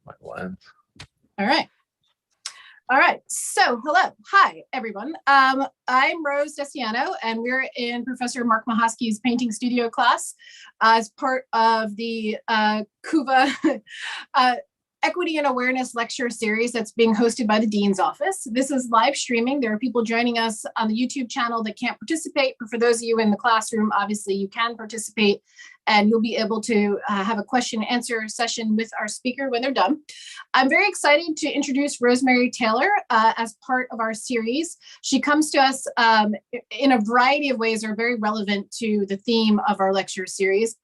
my lens. All right. All right. So, hello. Hi, everyone. I'm Rose Desiano, and we're in Professor Mark Mahosky's painting studio class as part of the CUVA Equity and Awareness Lecture Series that's being hosted by the Dean's Office. This is live streaming. There are people joining us on the YouTube channel that can't participate, but for those of you in the classroom, obviously you can participate and you'll be able to have a question and answer session with our speaker when they're done. I'm very excited to introduce Rosemary Taylor as part of our series. She comes to us in a variety of ways that are very relevant to the theme of our lecture series.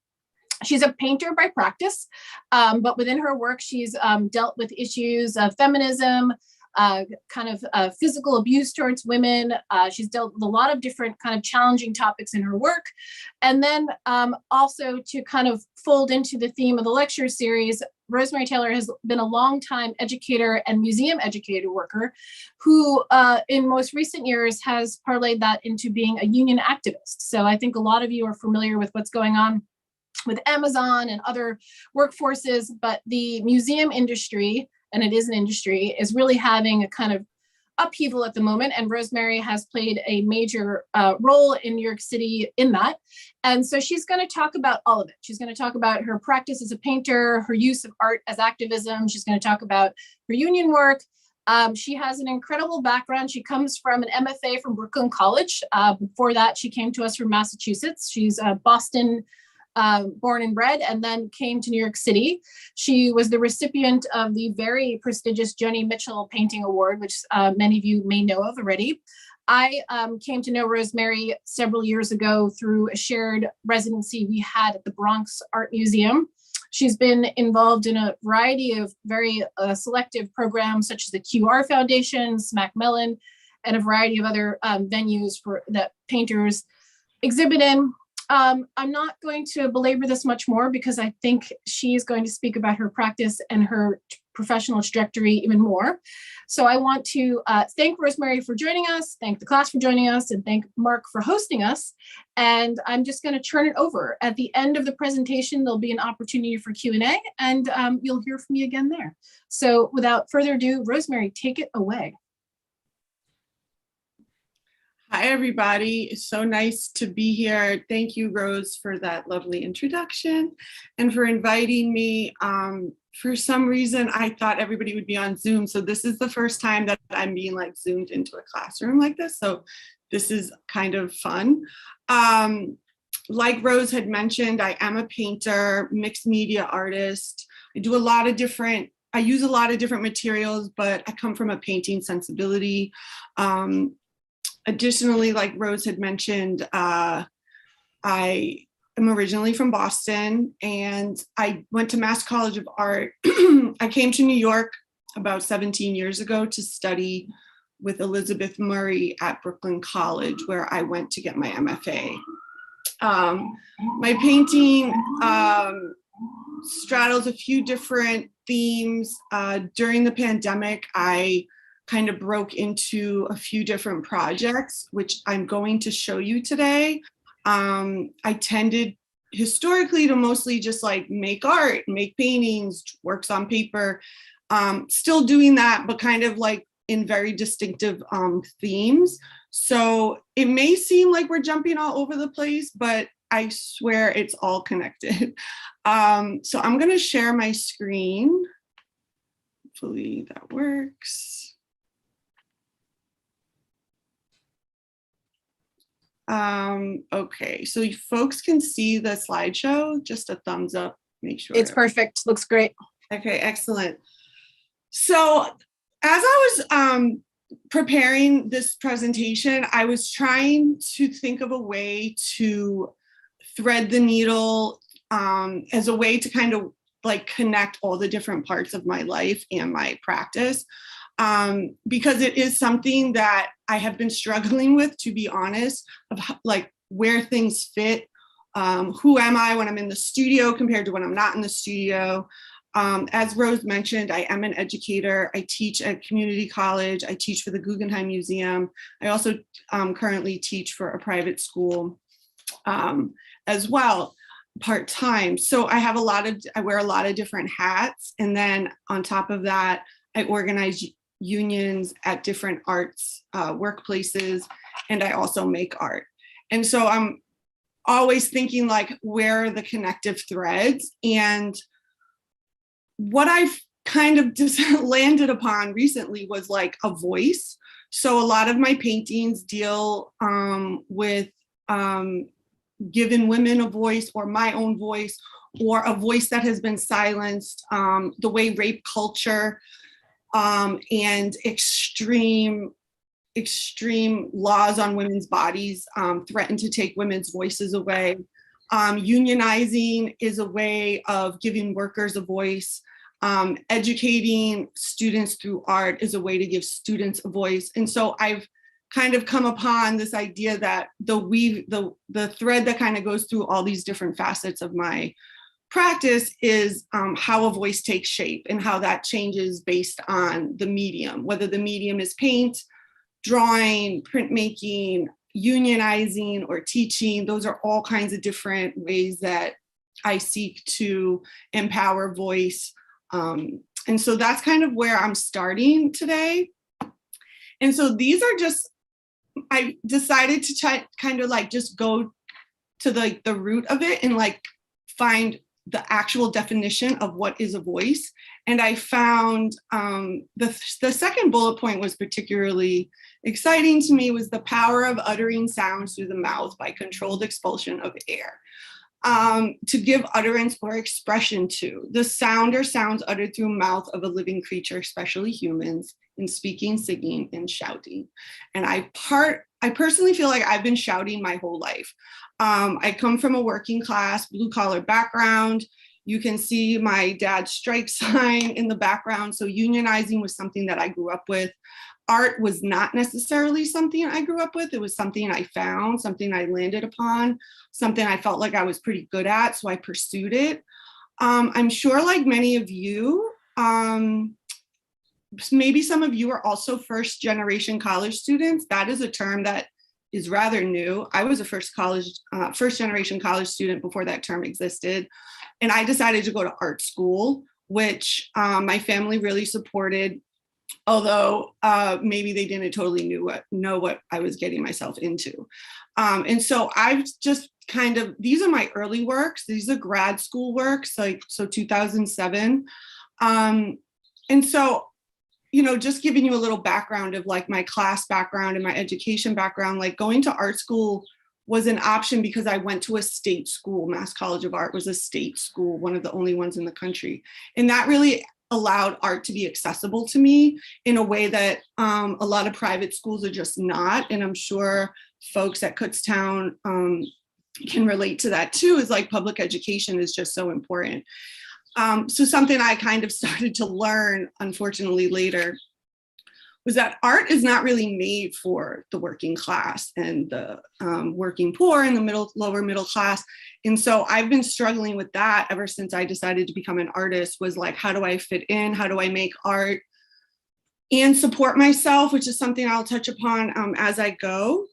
She's a painter by practice, but within her work, she's dealt with issues of feminism, physical abuse towards women. She's dealt with a lot of different kind of challenging topics in her work. And then also to kind of fold into the theme of the lecture series, Rosemary Taylor has been a longtime educator and museum educator worker who in most recent years has parlayed that into being a union activist. So I think a lot of you are familiar with what's going on with Amazon and other workforces, but the museum industry, and it is an industry, is really having a kind of upheaval at the moment. And Rosemary has played a major role in New York City in that. And so she's going to talk about all of it. She's going to talk about her practice as a painter, her use of art as activism. She's going to talk about her union work. She has an incredible background. She comes from an MFA from Brooklyn College. Before that, she came to us from Massachusetts. She's Boston born and bred, and then came to New York City. She was the recipient of the very prestigious Joan Mitchell Painting Award, which many of you may know of already. I came to know Rosemary several years ago through a shared residency we had at the Bronx Art Museum. She's been involved in a variety of very selective programs, such as the QR Foundation, Smack Mellon, and a variety of other venues that painters exhibit in. I'm not going to belabor this much more because I think she's going to speak about her practice and her professional trajectory even more. So I want to thank Rosemary for joining us, thank the class for joining us, and thank Mark for hosting us. And I'm just going to turn it over. At the end of the presentation, there'll be an opportunity for Q&A, and you'll hear from me again there. So without further ado, Rosemary, take it away. Hi, everybody. It's so nice to be here. Thank you, Rose, for that lovely introduction and for inviting me. For some reason, I thought everybody would be on Zoom. So this is the first time that I'm being like zoomed into a classroom like this. So this is kind of fun. Like Rose had mentioned, I am a painter, mixed media artist. I use a lot of different materials, but I come from a painting sensibility. Additionally, like Rose had mentioned, I am originally from Boston and I went to Mass College of Art. I came to New York about 17 years ago to study with Elizabeth Murray at Brooklyn College, where I went to get my MFA. My painting straddles a few different themes. During the pandemic, I kind of broke into a few different projects, which I'm going to show you today. I tended historically to mostly just like make art, make paintings, works on paper, still doing that, but kind of like in very distinctive themes. So it may seem like we're jumping all over the place, but I swear it's all connected. So I'm gonna share my screen. Hopefully that works. Okay, so you folks can see the slideshow, just a thumbs up, make sure. It's perfect, looks great. Okay, excellent. So as I was preparing this presentation, I was trying to think of a way to thread the needle as a way to kind of like connect all the different parts of my life and my practice. Because it is something that I have been struggling with, to be honest, of like where things fit. Who am I when I'm in the studio compared to when I'm not in the studio? As Rose mentioned, I am an educator. I teach at community college. I teach for the Guggenheim Museum. I also currently teach for a private school as well. part-time. So I wear a lot of different hats. And then on top of that, I organize unions at different arts workplaces, and I also make art. And so I'm always thinking like, where are the connective threads? And what I've kind of just landed upon recently was like a voice. So a lot of my paintings deal with giving women a voice, or my own voice, or a voice that has been silenced, the way rape culture and extreme laws on women's bodies threaten to take women's voices away. Unionizing is a way of giving workers a voice. Educating students through art is a way to give students a voice. And so I've kind of come upon this idea that the thread that kind of goes through all these different facets of my practice is how a voice takes shape, and how that changes based on the medium, whether the medium is paint, drawing, printmaking, unionizing, or teaching. Those are all kinds of different ways that I seek to empower voice. And so that's kind of where I'm starting today. And so these are just, I decided to try kind of like just go to the root of it and like find the actual definition of what is a voice. And I found the second bullet point was particularly exciting to me, was the power of uttering sounds through the mouth by controlled expulsion of air. To give utterance or expression to the sound or sounds uttered through the mouth of a living creature, especially humans, in speaking, singing, and shouting. And I personally feel like I've been shouting my whole life. I come from a working class, blue collar background. You can see my dad's strike sign in the background. So unionizing was something that I grew up with. Art was not necessarily something I grew up with. It was something I found, something I landed upon, something I felt like I was pretty good at, so I pursued it. I'm sure like many of you, maybe some of you are also first generation college students. That is a term that is rather new. I was a first generation college student before that term existed. And I decided to go to art school, which my family really supported, although maybe they didn't totally know what I was getting myself into. And so I've just kind of, these are my early works. These are grad school works, so 2007. And so, just giving you a little background of like my class background and my education background, like going to art school was an option because I went to a state school. Mass College of Art was a state school, one of the only ones in the country. And that really allowed art to be accessible to me in a way that a lot of private schools are just not. And I'm sure folks at Kutztown can relate to that too, is like public education is just so important. So something I kind of started to learn, unfortunately, later was that art is not really made for the working class and the working poor and the lower middle class. And so I've been struggling with that ever since I decided to become an artist, was like, how do I fit in? How do I make art and support myself, which is something I'll touch upon as I go.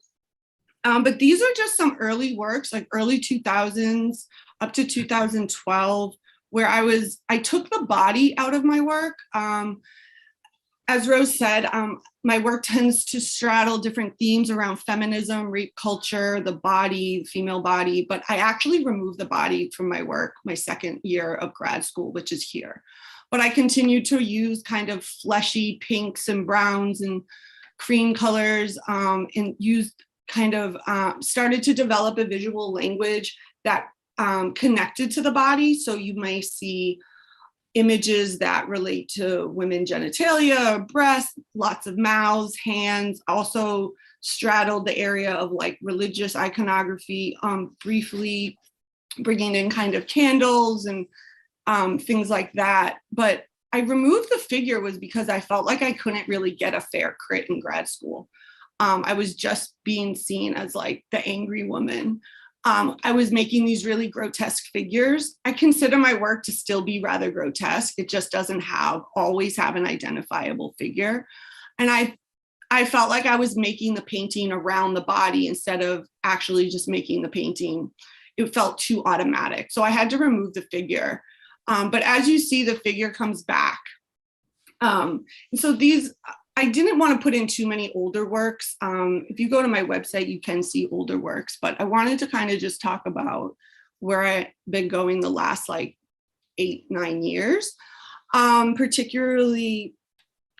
But these are just some early works, like early 2000s up to 2012, where I took the body out of my work. As Rose said, my work tends to straddle different themes around feminism, rape culture, the body, female body, but I actually removed the body from my work my second year of grad school, which is here. But I continued to use kind of fleshy pinks and browns and cream colors, and used kind of, started to develop a visual language that connected to the body. So you may see images that relate to women genitalia, breasts, lots of mouths, hands, also straddled the area of like religious iconography, briefly bringing in kind of candles and things like that. But I removed the figure was because I felt like I couldn't really get a fair crit in grad school. I was just being seen as like the angry woman. I was making these really grotesque figures. I consider my work to still be rather grotesque. It just doesn't always have an identifiable figure. And I felt like I was making the painting around the body instead of actually just making the painting. it felt too automatic. So I had to remove the figure. But as you see, the figure comes back. And so these, I didn't want to put in too many older works. If you go to my website, you can see older works, but I wanted to kind of just talk about where I've been going the last like 8-9 years, particularly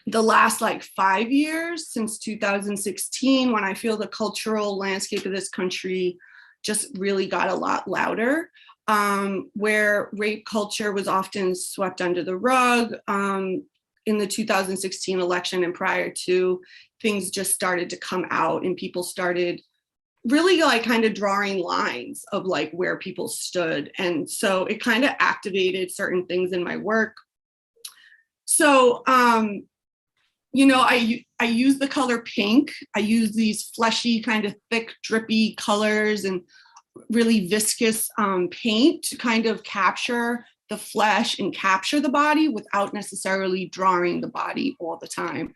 the last like 5 years since 2016, when I feel the cultural landscape of this country just really got a lot louder, where rape culture was often swept under the rug. In the 2016 election and prior to, things just started to come out and people started really like kind of drawing lines of like where people stood. And so it kind of activated certain things in my work. So, you know, I use the color pink. I use these fleshy kind of thick, drippy colors and really viscous paint to kind of capture the flesh and capture the body without necessarily drawing the body all the time.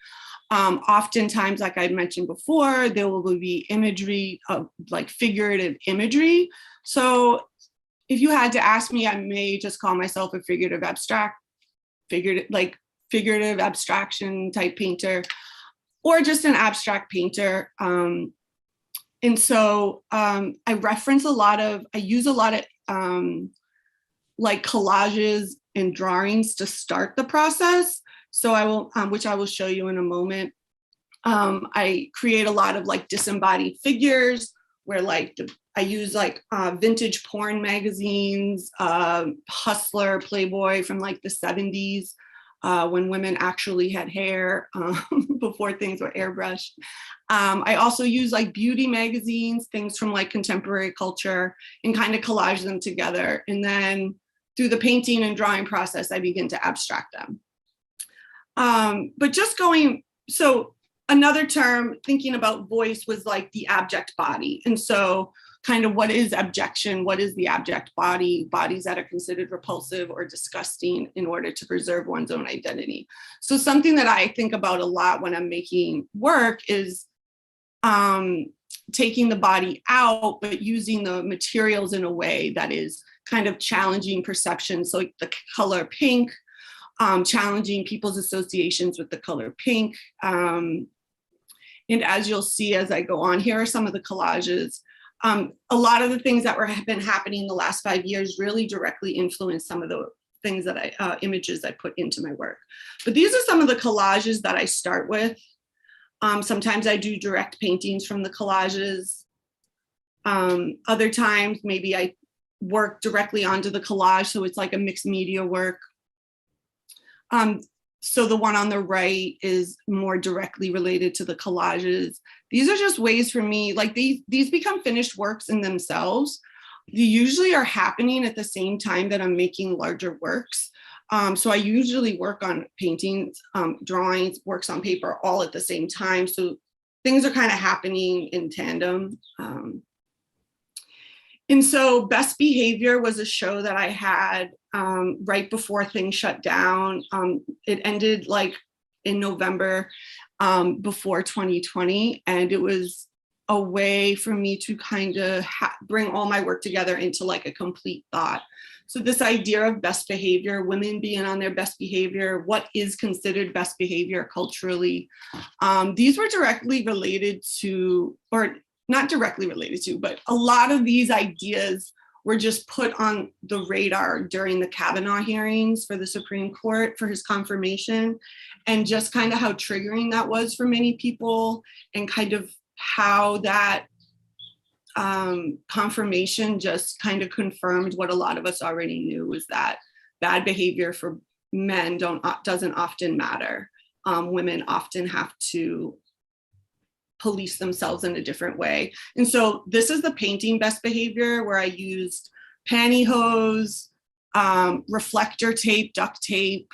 Oftentimes, like I mentioned before, there will be imagery of like figurative imagery. So if you had to ask me, I may just call myself a figurative abstraction type painter, or just an abstract painter. And so I use a lot of like collages and drawings to start the process. So I will, which I will show you in a moment. I create a lot of like disembodied figures where like I use like vintage porn magazines, Hustler, Playboy from like the 70s, when women actually had hair, before things were airbrushed. I also use like beauty magazines, things from like contemporary culture, and kind of collage them together. And then through the painting and drawing process, I begin to abstract them. But just going, so another term thinking about voice was like the abject body. And so kind of what is abjection? What is the abject body? Bodies that are considered repulsive or disgusting in order to preserve one's own identity. So something that I think about a lot when I'm making work is taking the body out, but using the materials in a way that is kind of challenging perception. So like the color pink, challenging people's associations with the color pink. And as you'll see as I go on, here are some of the collages. A lot of the things that have been happening the last 5 years really directly influenced some of the things that images I put into my work. But these are some of the collages that I start with. Sometimes I do direct paintings from the collages. Other times, maybe I work directly onto the collage, so it's like a mixed media work. So the one on the right is more directly related to the collages. These are just ways for me, like these become finished works in themselves. They usually are happening at the same time that I'm making larger works. So I usually work on paintings, drawings, works on paper all at the same time. So things are kind of happening in tandem. And so Best Behavior was a show that I had right before things shut down. It ended like in November before 2020. And it was a way for me to kind of bring all my work together into like a complete thought. So this idea of best behavior, women being on their best behavior, what is considered best behavior culturally? These were directly related to, or not directly related to, but a lot of these ideas were just put on the radar during the Kavanaugh hearings for the Supreme Court for his confirmation, and just kind of how triggering that was for many people, and kind of how that confirmation just kind of confirmed what a lot of us already knew, was that bad behavior for men doesn't often matter. Women often have to police themselves in a different way. And so this is the painting Best Behavior, where I used pantyhose, reflector tape, duct tape,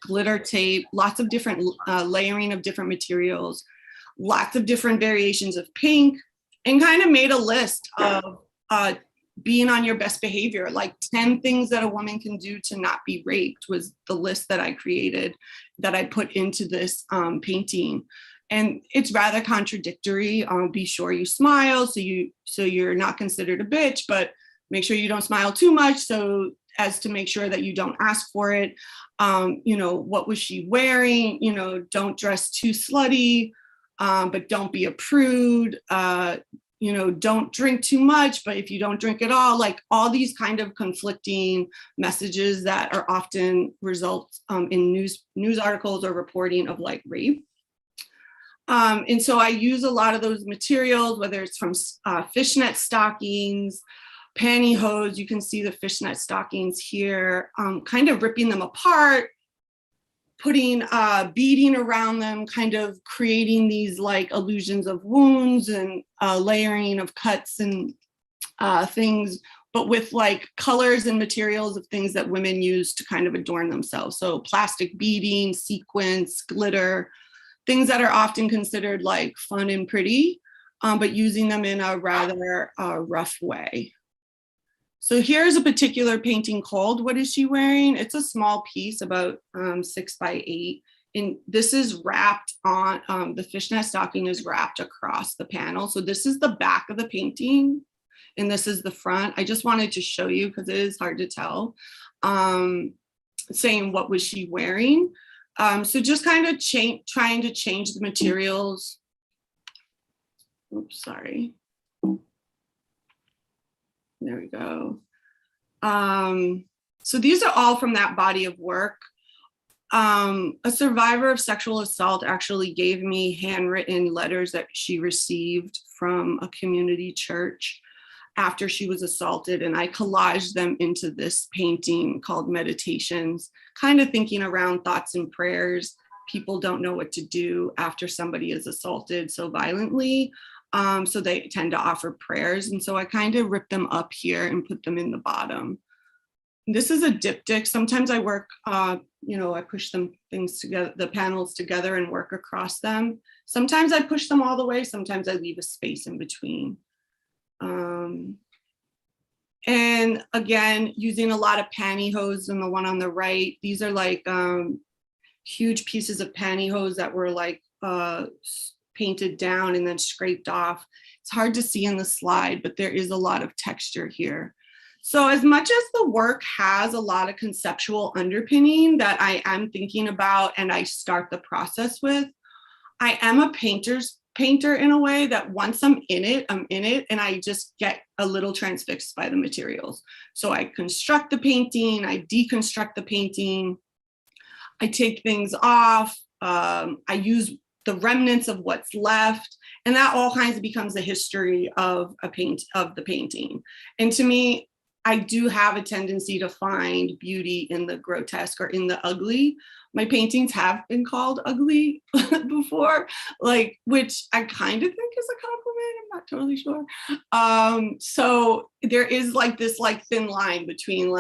glitter tape, lots of different layering of different materials, lots of different variations of pink, and kind of made a list of being on your best behavior. Like 10 things that a woman can do to not be raped was the list that I created, that I put into this painting. And it's rather contradictory. Be sure you smile so you're not considered a bitch, but make sure you don't smile too much so as to make sure that you don't ask for it. What was she wearing? Don't dress too slutty, but don't be a prude. Don't drink too much, but if you don't drink at all, like all these kind of conflicting messages that are often result in news articles or reporting of like rape. And so I use a lot of those materials, whether it's from fishnet stockings, pantyhose. You can see the fishnet stockings here, kind of ripping them apart, putting beading around them, kind of creating these like illusions of wounds and layering of cuts and things, but with like colors and materials of things that women use to kind of adorn themselves. So plastic beading, sequins, glitter, things that are often considered like fun and pretty, but using them in a rather rough way. So here's a particular painting called What Is She Wearing? It's a small piece, about 6 by 8. And this is wrapped on, the fishnet stocking is wrapped across the panel. So this is the back of the painting and this is the front. I just wanted to show you because it is hard to tell, saying what was she wearing? So just kind of trying to change the materials. Oops, sorry. There we go. So these are all from that body of work. A survivor of sexual assault actually gave me handwritten letters that she received from a community church after she was assaulted, and I collaged them into this painting called Meditations, kind of thinking around thoughts and prayers. People don't know what to do after somebody is assaulted so violently. So they tend to offer prayers. And so I kind of rip them up here and put them in the bottom. This is a diptych. Sometimes I work, I push things together, the panels together and work across them. Sometimes I push them all the way. Sometimes I leave a space in between. And again, using a lot of pantyhose in the one on the right. These are like huge pieces of pantyhose that were like painted down and then scraped off. It's hard to see in the slide, but there is a lot of texture here. So as much as the work has a lot of conceptual underpinning that I am thinking about and I start the process with, I am a painter in a way that once I'm in it, and I just get a little transfixed by the materials. So I construct the painting, I deconstruct the painting, I take things off, I use the remnants of what's left, and that all kinds of becomes the history of the painting. And to me, I do have a tendency to find beauty in the grotesque or in the ugly. My paintings have been called ugly before, which I kind of think is a compliment. I'm not totally sure. So there is this thin line between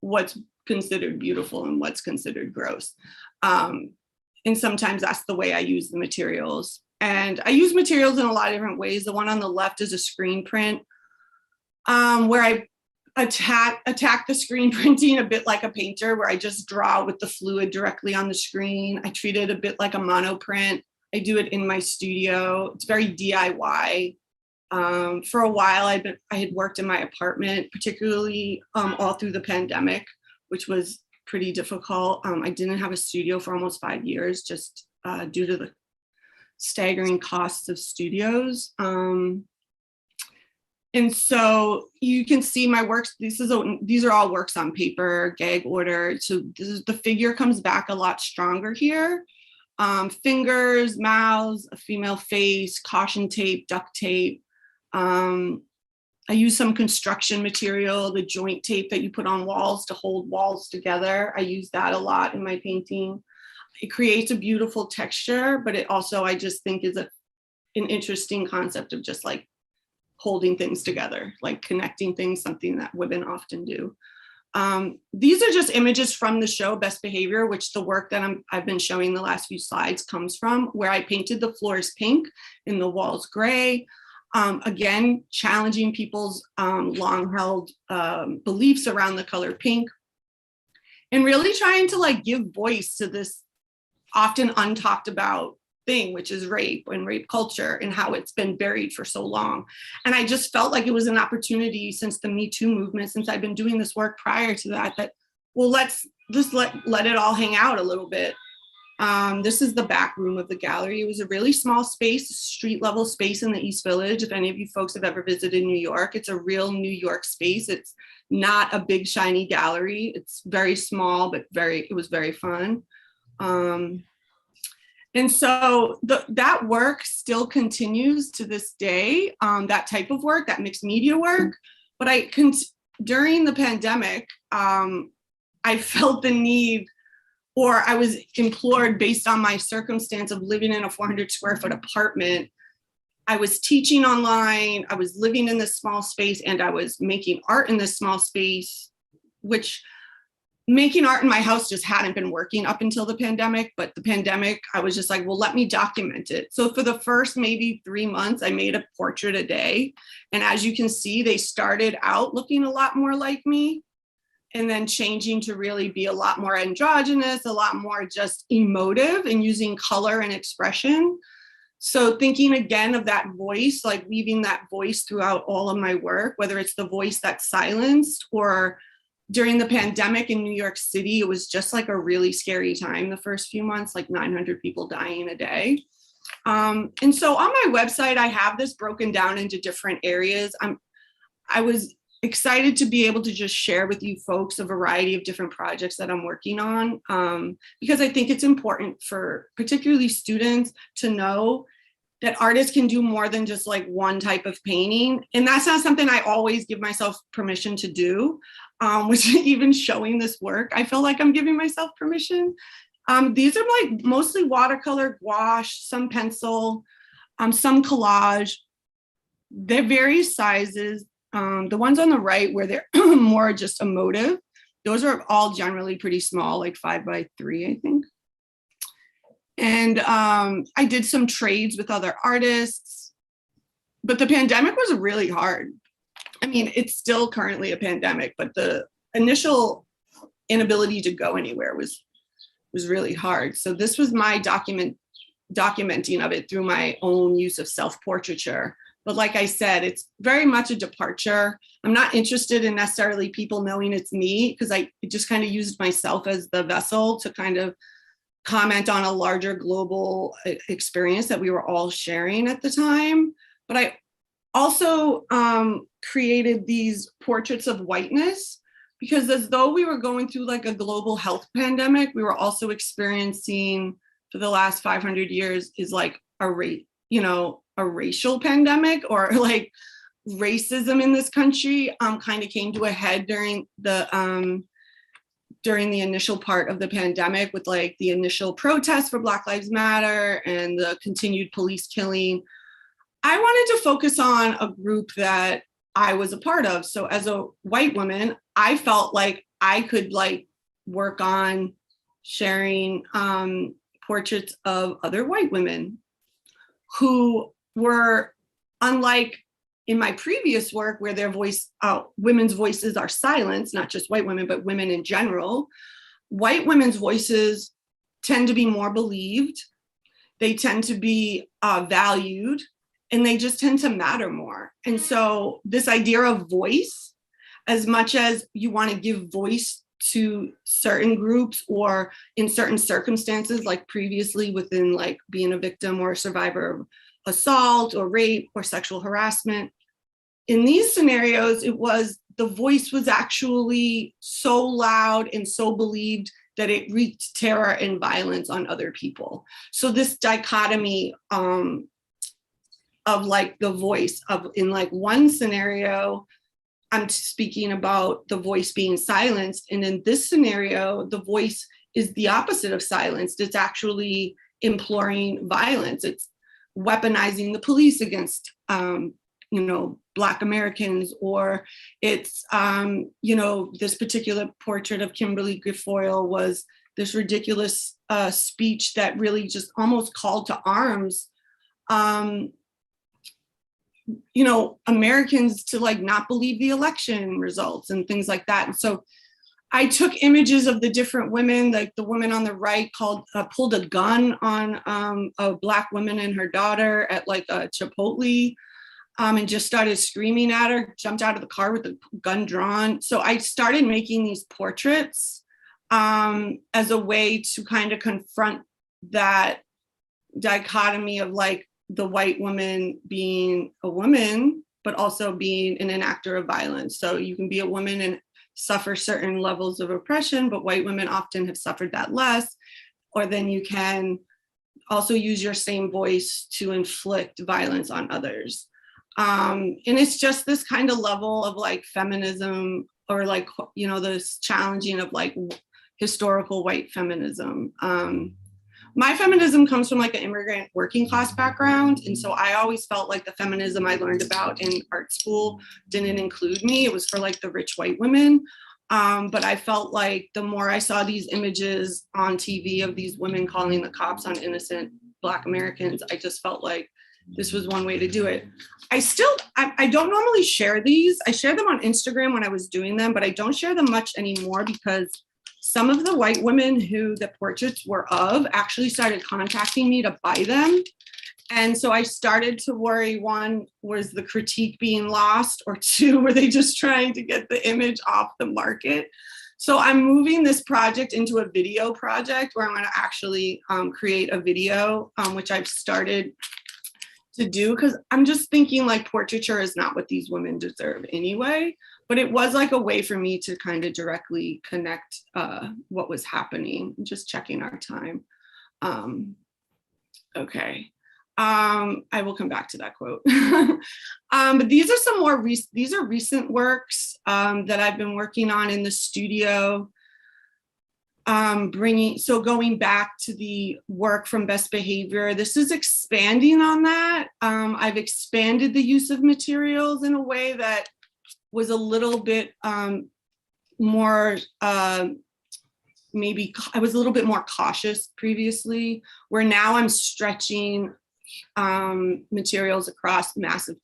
what's considered beautiful and what's considered gross. And sometimes that's the way I use the materials. And I use materials in a lot of different ways. The one on the left is a screen print where I attack the screen printing a bit like a painter, where I just draw with the fluid directly on the screen. I treat it a bit like a monoprint. I do it in my studio. It's very DIY. For a while, I had worked in my apartment, particularly all through the pandemic, which was pretty difficult. I didn't have a studio for almost 5 years, just due to the staggering costs of studios. And so you can see my works. These are all works on paper, gag order. So the figure comes back a lot stronger here. Fingers, mouths, a female face, caution tape, duct tape. I use some construction material, the joint tape that you put on walls to hold walls together. I use that a lot in my painting. It creates a beautiful texture, but it also, I just think, is an interesting concept of just holding things together, connecting things, something that women often do. These are just images from the show Best Behavior, which the work that I've been showing the last few slides comes from, where I painted the floors pink and the walls gray. Again, challenging people's long-held beliefs around the color pink, and really trying to give voice to this often untalked about thing, which is rape and rape culture and how it's been buried for so long. And I just felt like it was an opportunity since the Me Too movement, since I've been doing this work prior to that, well, let's just let it all hang out a little bit. This is the back room of the gallery. It was a really small space, street level space in the East Village. If any of you folks have ever visited New York, it's a real New York space. It's not a big shiny gallery. It's very small, but it was very fun. And so that work still continues to this day, that type of work, that mixed media work. But during the pandemic, I felt the need, or I was implored based on my circumstance of living in a 400 square foot apartment. I was teaching online, I was living in this small space, and I was making art in this small space, which making art in my house just hadn't been working up until the pandemic. But the pandemic, I was just like, well, let me document it. So for the first maybe 3 months, I made a portrait a day. And as you can see, they started out looking a lot more like me, and then changing to really be a lot more androgynous, a lot more just emotive and using color and expression. So thinking again of that voice, like weaving that voice throughout all of my work, whether it's the voice that's silenced, or during the pandemic in New York City, it was just like a really scary time the first few months, like 900 people dying a day. And so on my website, I have this broken down into different areas. I was excited to be able to just share with you folks a variety of different projects that I'm working on, because I think it's important for particularly students to know that artists can do more than just like one type of painting. And that's not something I always give myself permission to do, which even showing this work, I feel like I'm giving myself permission. These are like mostly watercolor, gouache, some pencil, some collage. They're various sizes. The ones on the right where they're more just emotive, those are all generally pretty small, like 5 by 3, I think. And I did some trades with other artists, but the pandemic was really hard. I mean, it's still currently a pandemic, but the initial inability to go anywhere was really hard. So this was my documenting of it through my own use of self-portraiture. But like I said, it's very much a departure. I'm not interested in necessarily people knowing it's me, because I just kind of used myself as the vessel to kind of comment on a larger global experience that we were all sharing at the time. But I also created these portraits of whiteness, because as though we were going through like a global health pandemic, we were also experiencing for the last 500 years is like a racial pandemic, or like racism in this country kind of came to a head during the initial part of the pandemic, with like the initial protests for Black Lives Matter and the continued police killing. I wanted to focus on a group that I was a part of. So as a white woman, I felt like I could like work on sharing portraits of other white women who were, unlike in my previous work where their voice, women's voices are silenced, not just white women, but women in general. White women's voices tend to be more believed. They tend to be valued, and they just tend to matter more. And so this idea of voice, as much as you want to give voice to certain groups or in certain circumstances, like previously within like being a victim or a survivor of assault or rape or sexual harassment. In these scenarios, the voice was actually so loud and so believed that it wreaked terror and violence on other people. So this dichotomy of like the voice of, in like one scenario, I'm speaking about the voice being silenced. And in this scenario, the voice is the opposite of silenced. It's actually imploring violence. It's weaponizing the police against, Black Americans, or it's, this particular portrait of Kimberly Guilfoyle was this ridiculous speech that really just almost called to arms, Americans to like not believe the election results and things like that. And so I took images of the different women, like the woman on the right pulled a gun on a Black woman and her daughter at like a Chipotle, and just started screaming at her, jumped out of the car with the gun drawn. So I started making these portraits as a way to kind of confront that dichotomy of like the white woman being a woman, but also being an enactor of violence. So you can be a woman and suffer certain levels of oppression, but white women often have suffered that less. Or then you can also use your same voice to inflict violence on others. And it's just this kind of level of like feminism, or like, you know, this challenging of like historical white feminism. My feminism comes from like an immigrant working class background. And so I always felt like the feminism I learned about in art school didn't include me. It was for like the rich white women. But I felt like the more I saw these images on TV of these women calling the cops on innocent Black Americans, I just felt like this was one way to do it. I don't normally share these. I shared them on Instagram when I was doing them, but I don't share them much anymore because some of the white women who the portraits were of actually started contacting me to buy them. And so I started to worry, one, was the critique being lost? Or two, were they just trying to get the image off the market? So I'm moving this project into a video project where I'm going to actually create a video, which I've started to do, because I'm just thinking like portraiture is not what these women deserve anyway. But it was like a way for me to kind of directly connect what was happening. Just checking our time. Okay. I will come back to that quote. But these are some more recent works that I've been working on in the studio. Going back to the work from Best Behavior, this is expanding on that. I've expanded the use of materials in a way that was a little bit more, maybe I was a little bit more cautious previously, where now I'm stretching materials across massive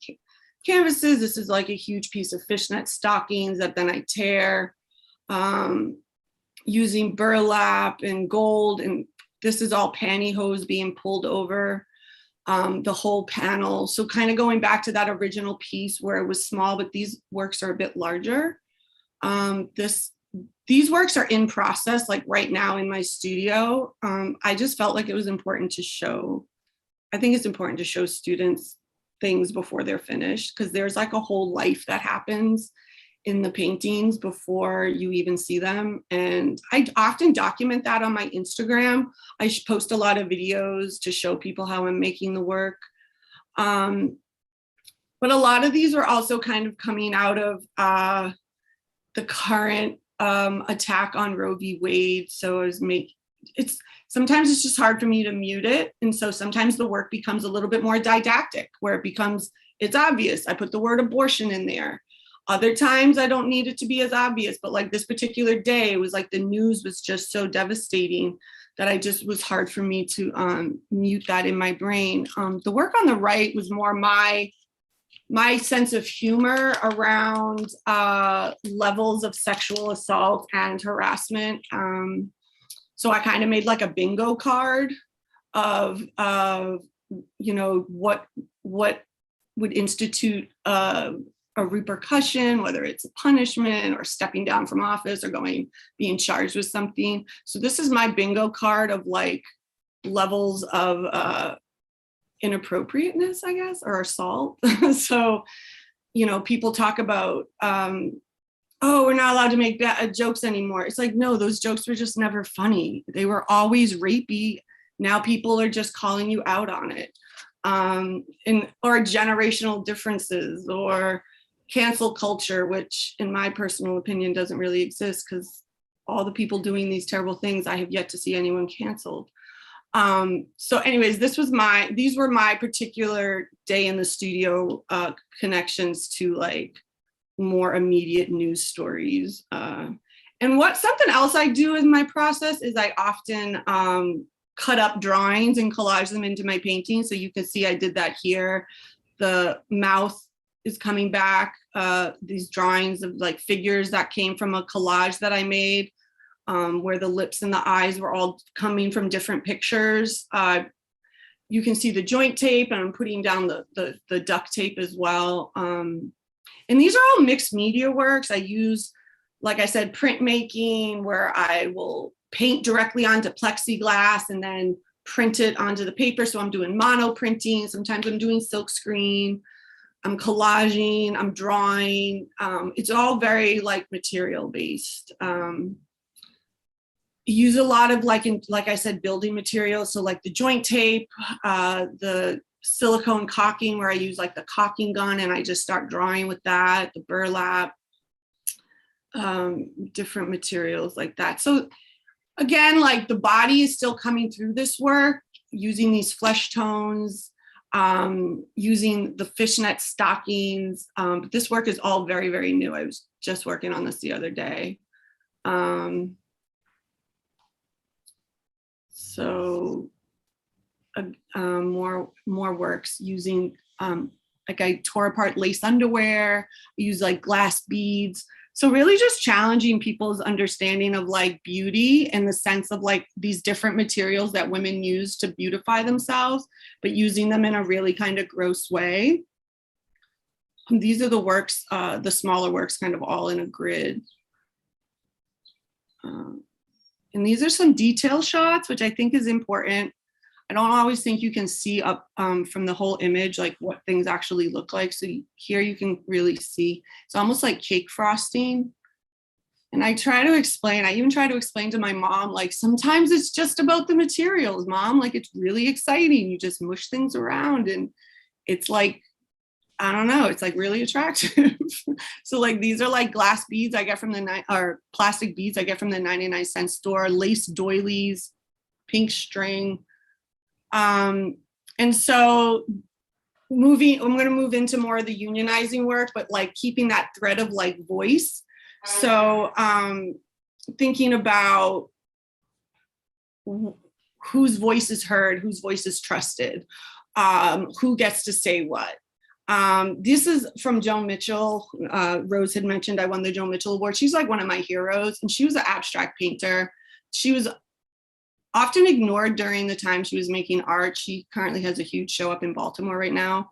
canvases. This is like a huge piece of fishnet stockings that then I tear, using burlap and gold, and this is all pantyhose being pulled over the whole panel. So kind of going back to that original piece where it was small, but these works are a bit larger. These works are in process, like right now in my studio. I just felt like it was important to show, I think it's important to show students things before they're finished, because there's like a whole life that happens in the paintings before you even see them. And I often document that on my Instagram. I post a lot of videos to show people how I'm making the work. But a lot of these were also kind of coming out of the current attack on Roe v. Wade. So sometimes it's just hard for me to mute it. And so sometimes the work becomes a little bit more didactic, where it's obvious. I put the word abortion in there. Other times I don't need it to be as obvious, but like this particular day, it was like the news was just so devastating that it was hard for me to mute that in my brain. The work on the right was more my sense of humor around levels of sexual assault and harassment. So I kind of made like a bingo card of you know, what would institute a repercussion, whether it's a punishment or stepping down from office or being charged with something. So this is my bingo card of like levels of inappropriateness, I guess, or assault. So, you know, people talk about, oh, we're not allowed to make jokes anymore. It's like, no, those jokes were just never funny. They were always rapey. Now people are just calling you out on it. Or generational differences, or cancel culture, which in my personal opinion doesn't really exist, because all the people doing these terrible things, I have yet to see anyone canceled. So anyways, these were my particular day in the studio connections to like more immediate news stories. And something else I do in my process is I often cut up drawings and collage them into my painting. So you can see I did that here. The mouth is coming back. these drawings of like figures that came from a collage that I made, where the lips and the eyes were all coming from different pictures. You can see the joint tape, and I'm putting down the duct tape as well. And these are all mixed media works. I use, like I said, printmaking, where I will paint directly onto plexiglass and then print it onto the paper. So I'm doing mono printing. Sometimes I'm doing silk screen. I'm collaging, I'm drawing. It's all very like material based. Use a lot of like I said, building materials. So like the joint tape, the silicone caulking, where I use like the caulking gun and I just start drawing with that, the burlap, different materials like that. So again, like the body is still coming through this work, using these flesh tones, using the fishnet stockings. But this work is all very, very new. I was just working on this the other day. So more works using, like I tore apart lace underwear, I use like glass beads. So really just challenging people's understanding of like beauty in the sense of like these different materials that women use to beautify themselves, but using them in a really kind of gross way. And these are the works, the smaller works kind of all in a grid. And these are some detail shots, which I think is important. I don't always think you can see up from the whole image, like what things actually look like. So here you can really see, it's almost like cake frosting. And I try to explain, I even try to explain to my mom, like sometimes it's just about the materials, Mom, like it's really exciting. You just mush things around and it's like, I don't know, it's like really attractive. So like these are like glass beads I get from or plastic beads I get from the 99-cent store, lace doilies, pink string. And so I'm going to move into more of the unionizing work, but like keeping that thread of like voice. So thinking about whose voice is heard, whose voice is trusted, who gets to say what. This is from Joan Mitchell. Rose had mentioned I won the Joan Mitchell Award. She's like one of my heroes, and she was an abstract painter. She was often ignored during the time she was making art. She currently has a huge show up in Baltimore right now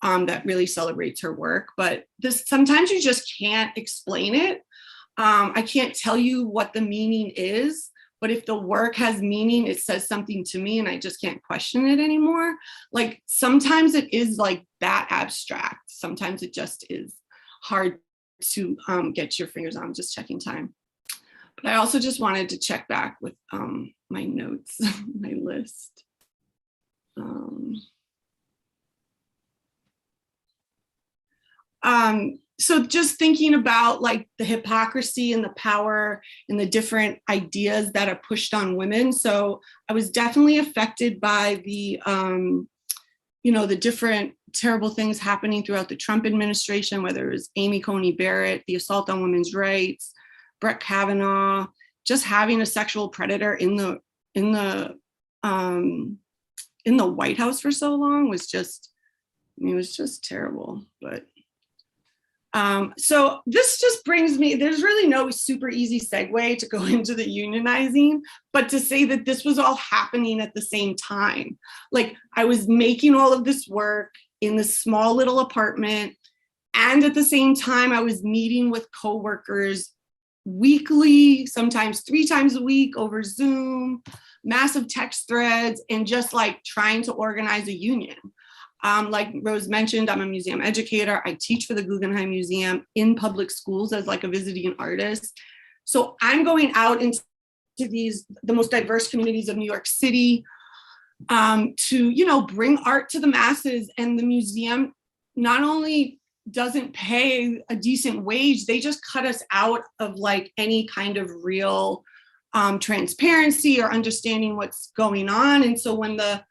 that really celebrates her work. But sometimes you just can't explain it. I can't tell you what the meaning is, but if the work has meaning, it says something to me and I just can't question it anymore. Like sometimes it is like that abstract. Sometimes it just is hard to get your fingers on. I'm just checking time. But I also just wanted to check back with my notes, my list. So just thinking about like the hypocrisy and the power and the different ideas that are pushed on women. So I was definitely affected by the, the different terrible things happening throughout the Trump administration, whether it was Amy Coney Barrett, the assault on women's rights, Brett Kavanaugh, just having a sexual predator in the White House for so long was just, it was just terrible. But so this just brings me, there's really no super easy segue to go into the unionizing, but to say that this was all happening at the same time. Like I was making all of this work in this small little apartment, and at the same time I was meeting with coworkers weekly, sometimes 3 times a week over Zoom, massive text threads, and just like trying to organize a union. Like Rose mentioned, I'm a museum educator. I teach for the Guggenheim Museum in public schools as like a visiting artist. So I'm going out into the most diverse communities of New York City to, bring art to the masses. And the museum not only doesn't pay a decent wage, they just cut us out of like any kind of real transparency or understanding what's going on. And so when the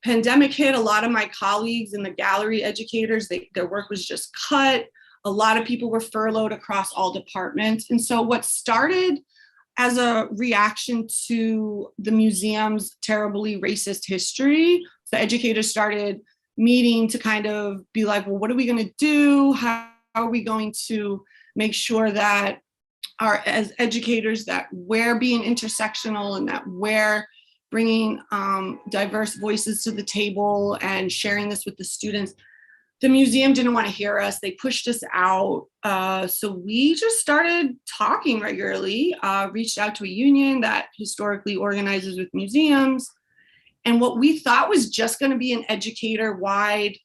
pandemic hit, a lot of my colleagues in the gallery educators, their work was just cut. A lot of people were furloughed across all departments. And so what started as a reaction to the museum's terribly racist history, the educators started meeting to kind of be like, well, what are we going to do? How are we going to make sure that as educators that we're being intersectional and that we're bringing diverse voices to the table and sharing this with the students. The museum didn't want to hear us. They pushed us out. So we just started talking regularly, reached out to a union that historically organizes with museums. And what we thought was just going to be an educator-wide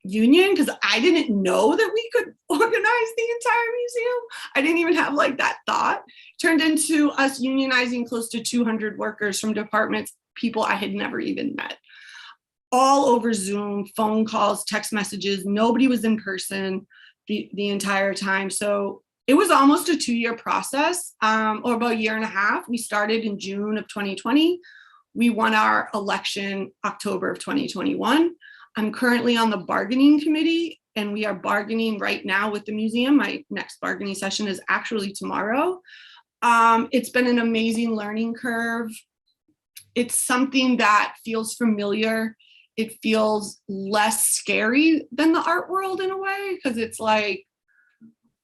union, because I didn't know that we could organize the entire museum. I didn't even have like that thought. Turned into us unionizing close to 200 workers from departments, people I had never even met. All over Zoom, phone calls, text messages. Nobody was in person the entire time. So it was almost a 2-year process, or about a year and a half. We started in June of 2020. We won our election October of 2021. I'm currently on the bargaining committee, and we are bargaining right now with the museum. My next bargaining session is actually tomorrow. It's been an amazing learning curve. It's something that feels familiar. It feels less scary than the art world in a way, because it's like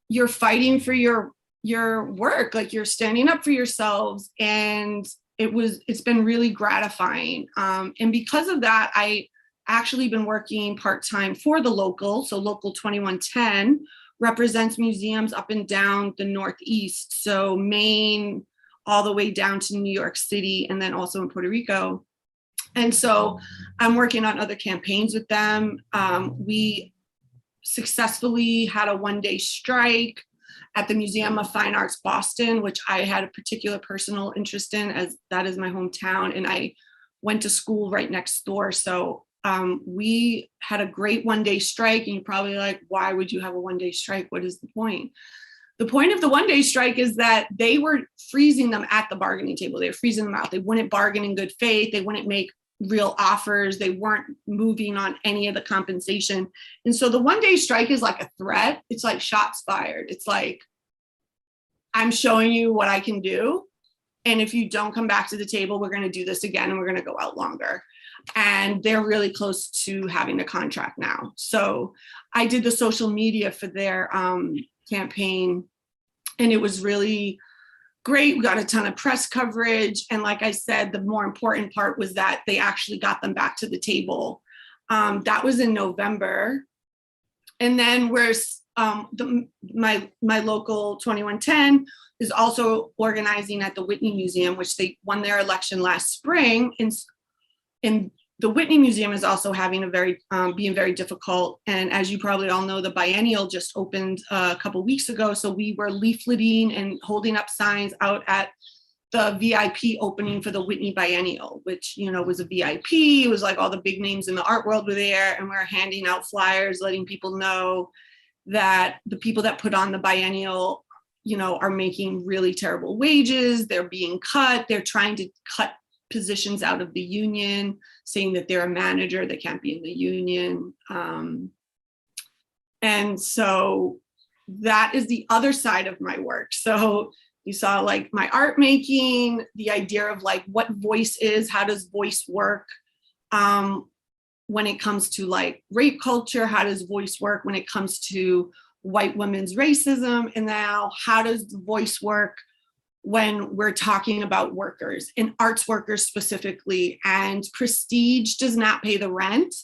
you're fighting for your work, like you're standing up for yourselves, and it's been really gratifying. And because of that, I actually been working part-time for the local. So Local 2110 represents museums up and down the Northeast. So Maine, all the way down to New York City, and then also in Puerto Rico. And so I'm working on other campaigns with them. We successfully had a 1-day strike at the Museum of Fine Arts Boston, which I had a particular personal interest in, as that is my hometown, and I went to school right next door. So we had a great 1-day strike, and you're probably like, why would you have a 1-day strike? What is the point? The point of the 1-day strike is that they were freezing them at the bargaining table. They were freezing them out. They wouldn't bargain in good faith. They wouldn't make real offers. They weren't moving on any of the compensation. And so the 1-day strike is like a threat. It's like shots fired. It's like, I'm showing you what I can do. And if you don't come back to the table, we're going to do this again, and we're going to go out longer. And they're really close to having a contract now. So I did the social media for their campaign, and it was really great. We got a ton of press coverage. And like I said, the more important part was that they actually got them back to the table. That was in November. And then my local 2110 is also organizing at the Whitney Museum, which they won their election last spring. And the Whitney Museum is also having being very difficult. And as you probably all know, the biennial just opened a couple weeks ago. So we were leafleting and holding up signs out at the VIP opening for the Whitney Biennial, which, was a VIP. It was like all the big names in the art world were there, and we were handing out flyers, letting people know that the people that put on the biennial, are making really terrible wages. They're being cut. They're trying to cut positions out of the union, saying that they're a manager, they can't be in the union. And so that is the other side of my work. So you saw like my art making, the idea of like what voice is, how does voice work when it comes to like rape culture, how does voice work when it comes to white women's racism, and now how does the voice work when we're talking about workers and arts workers specifically, and prestige does not pay the rent.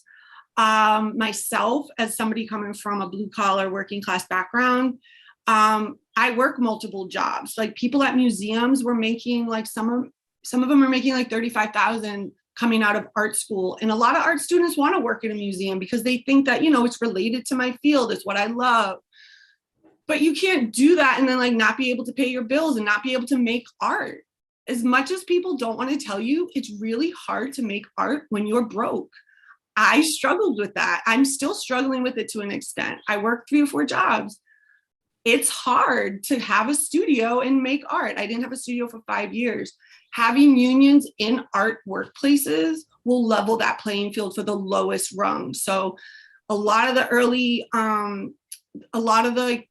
Myself, as somebody coming from a blue collar working class background, I work multiple jobs. Like people at museums were making like some of them are making like $35,000 coming out of art school. And a lot of art students want to work in a museum because they think that, it's related to my field, it's what I love. But you can't do that and then like not be able to pay your bills and not be able to make art. As much as people don't want to tell you, it's really hard to make art when you're broke. I struggled with that. I'm still struggling with it to an extent. I work 3 or 4 jobs. It's hard to have a studio and make art. I didn't have a studio for 5 years. Having unions in art workplaces will level that playing field for the lowest rung. So a lot of the early,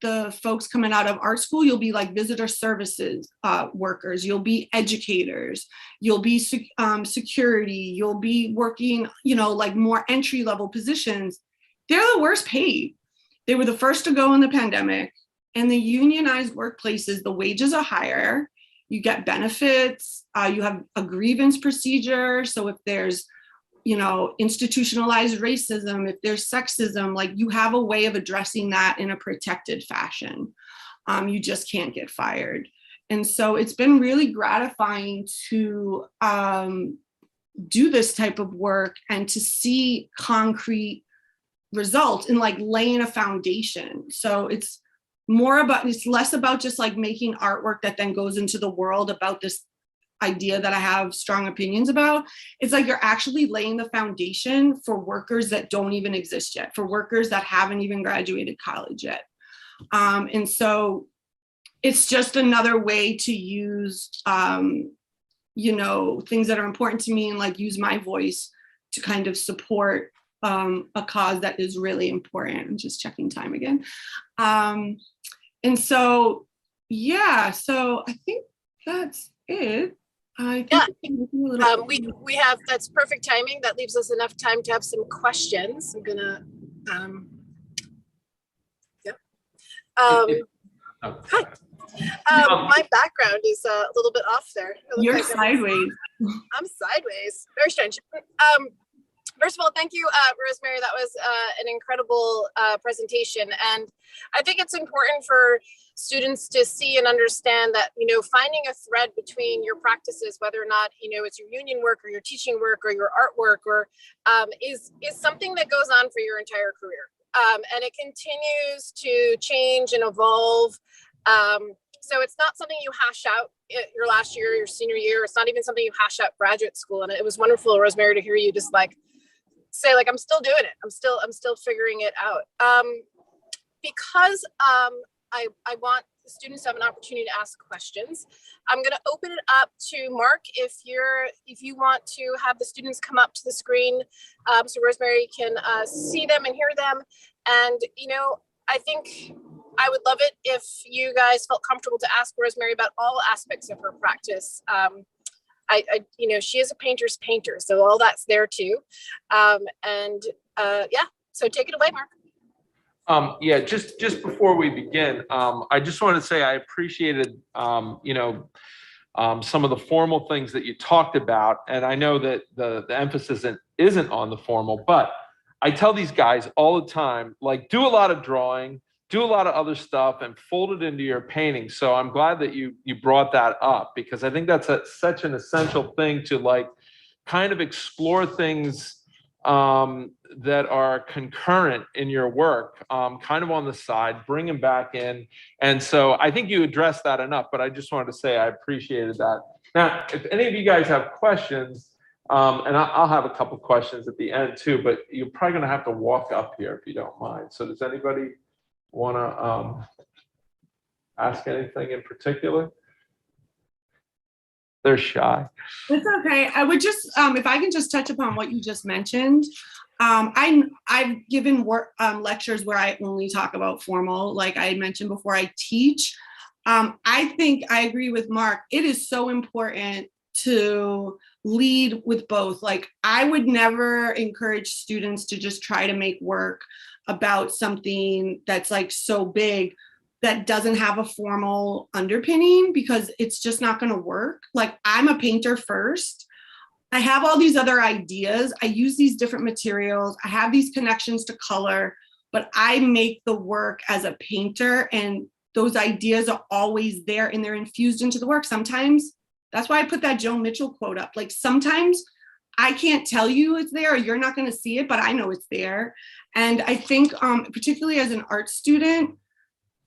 the folks coming out of art school, you'll be like visitor services workers, you'll be educators, you'll be security, you'll be working, like more entry level positions. They're the worst paid. They were the first to go in the pandemic. And the unionized workplaces, the wages are higher. You get benefits. You have a grievance procedure. So if there's, institutionalized racism, if there's sexism, like you have a way of addressing that in a protected fashion. You just can't get fired. And so it's been really gratifying to do this type of work and to see concrete results in like laying a foundation. So it's less about just like making artwork that then goes into the world about this idea that I have strong opinions about. It's like you're actually laying the foundation for workers that don't even exist yet, for workers that haven't even graduated college yet. And so it's just another way to use, things that are important to me and like use my voice to kind of support a cause that is really important. I'm just checking time again. And so, so I think that's it. We have, that's perfect timing. That leaves us enough time to have some questions. I'm gonna, hi. My background is a little bit off there. You're sideways. I'm sideways. Very strange. First of all, thank you, Rosemary. That was an incredible presentation. And I think it's important for students to see and understand that, finding a thread between your practices, whether or not, it's your union work or your teaching work or your artwork or is something that goes on for your entire career. And it continues to change and evolve. So it's not something you hash out your last year, your senior year. It's not even something you hash out graduate school. And it was wonderful, Rosemary, to hear you just like say, like, I'm still doing it. I'm still figuring it out. Because I want the students to have an opportunity to ask questions. I'm going to open it up to Mark if you want to have the students come up to the screen so Rosemary can see them and hear them. And, I think I would love it if you guys felt comfortable to ask Rosemary about all aspects of her practice. She is a painter's painter, so all that's there too. So take it away, Mark. Just before we begin, I just want to say I appreciated, some of the formal things that you talked about, and I know that the emphasis isn't on the formal, but I tell these guys all the time, like, do a lot of drawing, do a lot of other stuff, and fold it into your painting. So I'm glad that you brought that up, because I think that's such an essential thing to like kind of explore things that are concurrent in your work, kind of on the side, bring them back in. And so I think you addressed that enough, but I just wanted to say I appreciated that. Now, if any of you guys have questions, and I'll have a couple questions at the end too, but you're probably gonna have to walk up here if you don't mind. So does anybody wanna ask anything in particular? They're shy. It's okay. I would just, if I can just touch upon what you just mentioned. I've given lectures where I only talk about formal, like I mentioned before. I teach. I think I agree with Mark. It is so important to lead with both. Like, I would never encourage students to just try to make work about something that's like so big that doesn't have a formal underpinning, because it's just not going to work. Like, I'm a painter first. I have all these other ideas. I use these different materials. I have these connections to color, but I make the work as a painter, and those ideas are always there and they're infused into the work. Sometimes, that's why I put that Joan Mitchell quote up. Like, sometimes I can't tell you it's there, or you're not going to see it, but I know it's there. And I think particularly as an art student,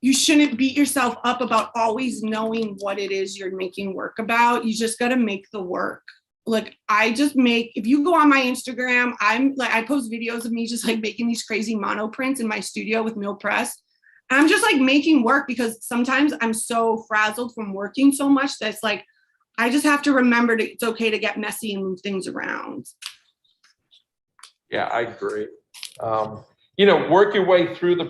you shouldn't beat yourself up about always knowing what it is you're making work about. You just got to make the work. Like, if you go on my Instagram, I post videos of me just like making these crazy mono prints in my studio with Mill Press. And I'm just like making work, because sometimes I'm so frazzled from working so much that it's like, I just have to remember it's okay to get messy and move things around. Yeah, I agree. Work your way through the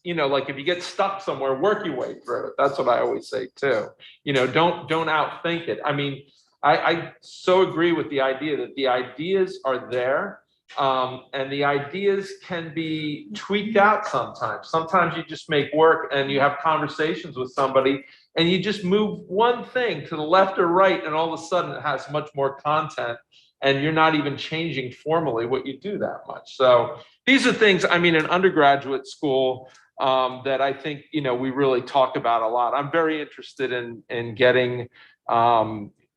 like if you get stuck somewhere, work your way through it. That's what I always say too. Don't outthink it. I mean, I so agree with the idea that the ideas are there. and the ideas can be tweaked out sometimes. Sometimes you just make work and you have conversations with somebody and you just move one thing to the left or right, and all of a sudden it has much more content, and you're not even changing formally what you do that much. So these are things, I mean, in undergraduate school, that I think, we really talk about a lot. I'm very interested in getting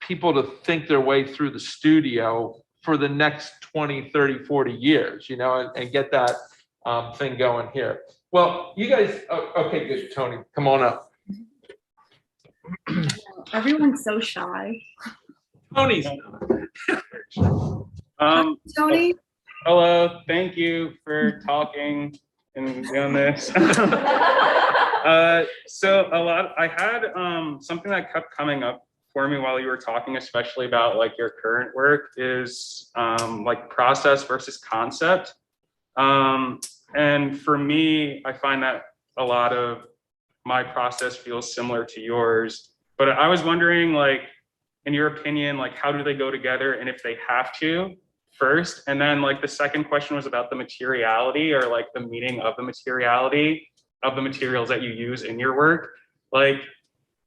people to think their way through the studio for the next 20, 30, 40 years, and get that thing going here. Well, you guys, okay, good. Tony, come on up. Everyone's so shy. Tony's. Tony? Hello, thank you for talking and doing this. So I had something that kept coming up for me while you were talking, especially about like your current work, is like process versus concept. And for me, I find that a lot of my process feels similar to yours, but I was wondering, like, in your opinion, like, how do they go together, and if they have to first? And then like the second question was about the materiality, or like the meaning of the materiality of the materials that you use in your work. Like,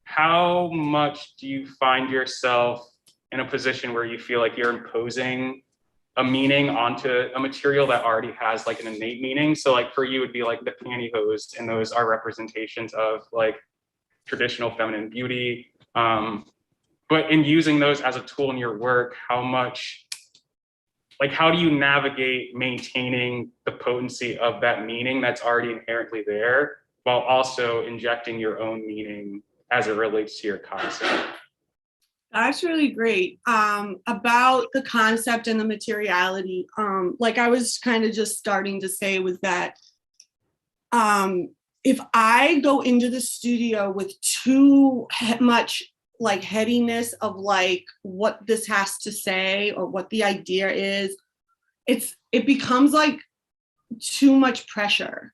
how much do you find yourself in a position where you feel like you're imposing a meaning onto a material that already has like an innate meaning? So like for you, it'd be like the pantyhose, and those are representations of like traditional feminine beauty. But in using those as a tool in your work, how do you navigate maintaining the potency of that meaning that's already inherently there, while also injecting your own meaning as it relates to your concept? That's really great. About the concept and the materiality, like I was kind of just starting to say, was that if I go into the studio with too much like headiness of like what this has to say or what the idea is, it becomes like too much pressure.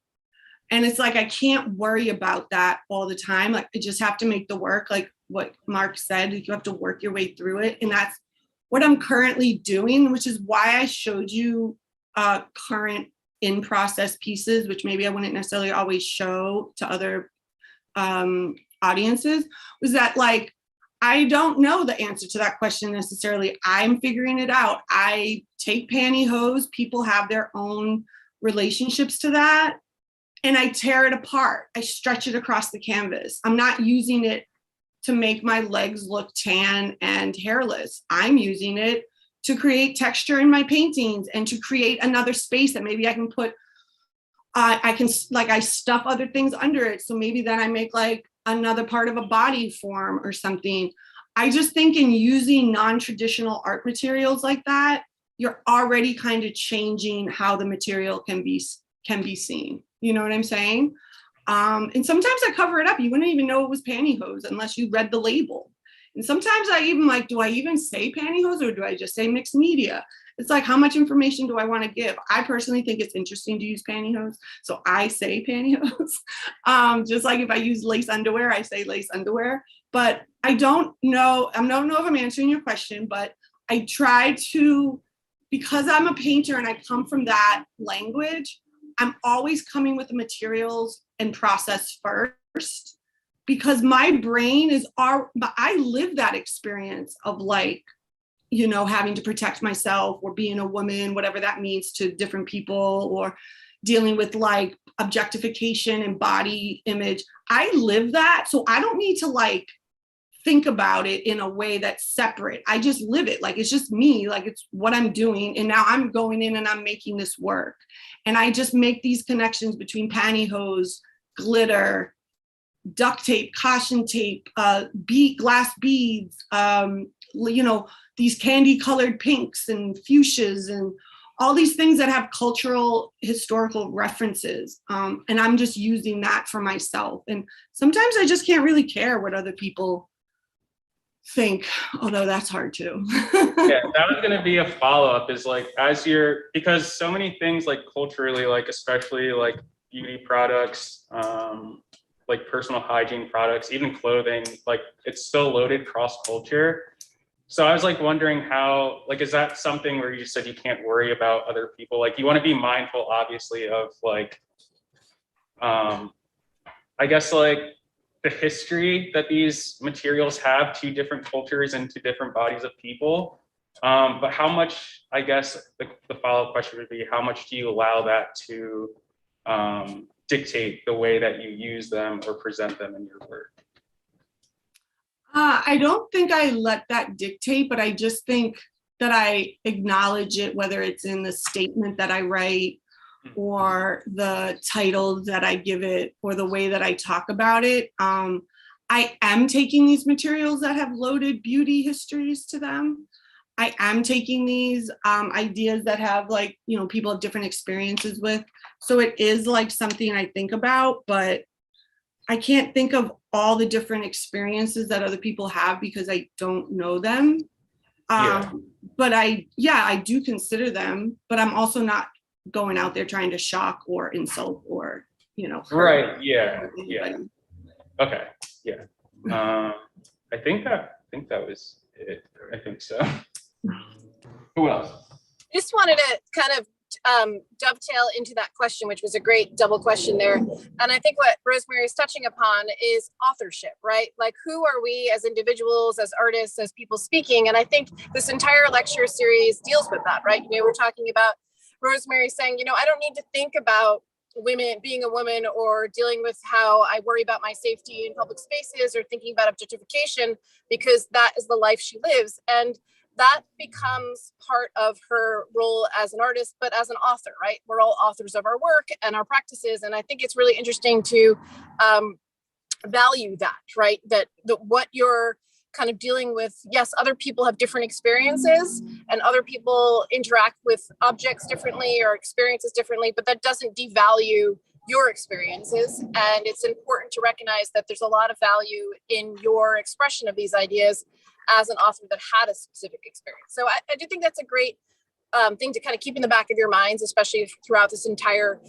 And it's like I can't worry about that all the time. Like I just have to make the work, like what Mark said, you have to work your way through it. And that's what I'm currently doing, which is why I showed you current in-process pieces, which maybe I wouldn't necessarily always show to other audiences, was that like, I don't know the answer to that question necessarily. I'm figuring it out. I take pantyhose, people have their own relationships to that, and I tear it apart. I stretch it across the canvas. I'm not using it to make my legs look tan and hairless. I'm using it to create texture in my paintings and to create another space that maybe I can put, I stuff other things under it. So maybe then I make like another part of a body form or something. I just think in using non-traditional art materials like that, you're already kind of changing how the material can be seen. You know what I'm saying? And sometimes I cover it up. You wouldn't even know it was pantyhose unless you read the label. And sometimes I even like, do I even say pantyhose or do I just say mixed media? It's like, how much information do I want to give? I personally think it's interesting to use pantyhose, so I say pantyhose. Just like if I use lace underwear, I say lace underwear. But I don't know if I'm answering your question, but I try to, because I'm a painter and I come from that language, I'm always coming with the materials and process first, because my brain I live that experience of like, having to protect myself or being a woman, whatever that means to different people, or dealing with like objectification and body image. I live that. So I don't need to like think about it in a way that's separate. I just live it. Like, it's just me, like it's what I'm doing. And now I'm going in and I'm making this work. And I just make these connections between pantyhose, glitter, duct tape, caution tape, glass beads, these candy colored pinks and fuchsias and all these things that have cultural, historical references. And I'm just using that for myself. And sometimes I just can't really care what other people think, although that's hard too. Yeah, that was going to be a follow-up, is like, because so many things like culturally, like especially like beauty products, like personal hygiene products, even clothing, like it's so loaded cross culture. So I was like wondering how, like, is that something where you just said you can't worry about other people? Like, you want to be mindful, obviously, of like, I guess like the history that these materials have to different cultures and to different bodies of people. But how much, I guess the follow-up question would be, how much do you allow that to dictate the way that you use them or present them in your work? I don't think I let that dictate, but I just think that I acknowledge it, whether it's in the statement that I write or the title that I give it or the way that I talk about it. I am taking these materials that have loaded beauty histories to them. I am taking these ideas that have like, you know, people have different experiences with. So it is like something I think about, but I can't think of all the different experiences that other people have because I don't know them. But I do consider them, but I'm also not going out there trying to shock or insult or, you know. Right, yeah. Okay, yeah. I think that was it. I think so. Who else? Just wanted to kind of dovetail into that question, which was a great double question there. And I think what Rosemary is touching upon is authorship, right? Like, who are we as individuals, as artists, as people speaking? And I think this entire lecture series deals with that, right? You know, we're talking about Rosemary saying, you know, I don't need to think about women being a woman or dealing with how I worry about my safety in public spaces or thinking about objectification, because that is the life she lives. And that becomes part of her role as an artist, but as an author, right? We're all authors of our work and our practices. And I think it's really interesting to value that, right? That what you're kind of dealing with, yes, other people have different experiences and other people interact with objects differently or experiences differently, but that doesn't devalue your experiences. And it's important to recognize that there's a lot of value in your expression of these ideas as an author that had a specific experience. So I do think that's a great thing to kind of keep in the back of your minds, especially throughout this entire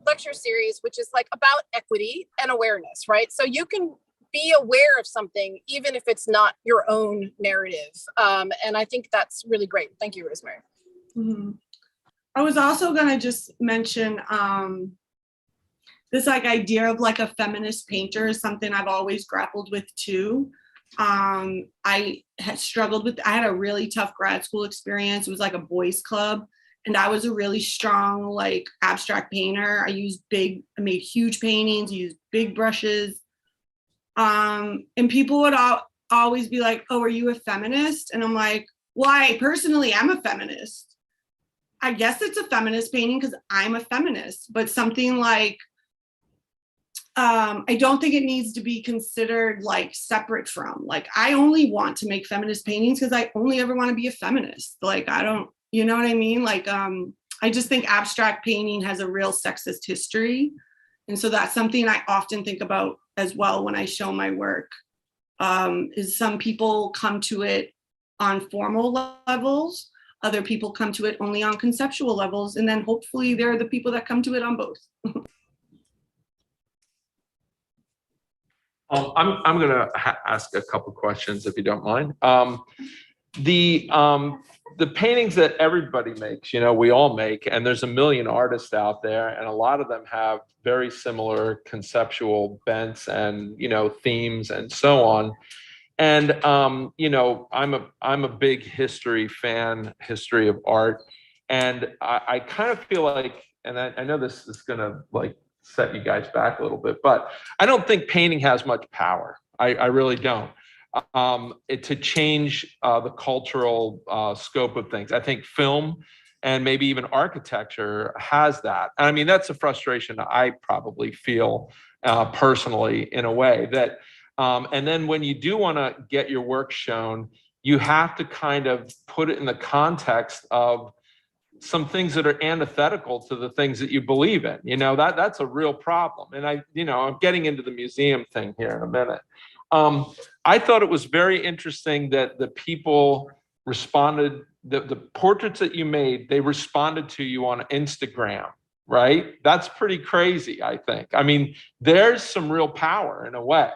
lecture series, which is like about equity and awareness, right? So you can be aware of something, even if it's not your own narrative. And I think that's really great. Thank you, Rosemary. Mm-hmm. I was also gonna just mention this like idea of like a feminist painter is something I've always grappled with too. I had struggled with, I had a really tough grad school experience. It was like a boys club. And I was a really strong, like abstract painter. I made huge paintings, used big brushes. And people would always be like, oh, are you a feminist? And I'm like, well, I personally am a feminist. I guess it's a feminist painting because I'm a feminist, but something like, I don't think it needs to be considered like separate from, like, I only want to make feminist paintings because I only ever want to be a feminist. Like, I don't, you know what I mean? Like, I just think abstract painting has a real sexist history. And so that's something I often think about as well when I show my work, is some people come to it on formal levels, other people come to it only on conceptual levels, and then hopefully they're the people that come to it on both. I'm going to ask a couple questions if you don't mind. The paintings that everybody makes, you know, we all make, and there's a million artists out there, and a lot of them have very similar conceptual bents and, you know, themes and so on. And you know, I'm a big history of art, and I kind of feel like, and I know this is going to like set you guys back a little bit, but I don't think painting has much power. I really don't. To change the cultural scope of things. I think film and maybe even architecture has that. And I mean, that's a frustration I probably feel personally in a way that, and then when you do want to get your work shown, you have to kind of put it in the context of some things that are antithetical to the things that you believe in. You know, that's a real problem. And I'm getting into the museum thing here in a minute. I thought it was very interesting that the people responded, the portraits that you made, they responded to you on Instagram, right? That's pretty crazy, I think. I mean, there's some real power in a way.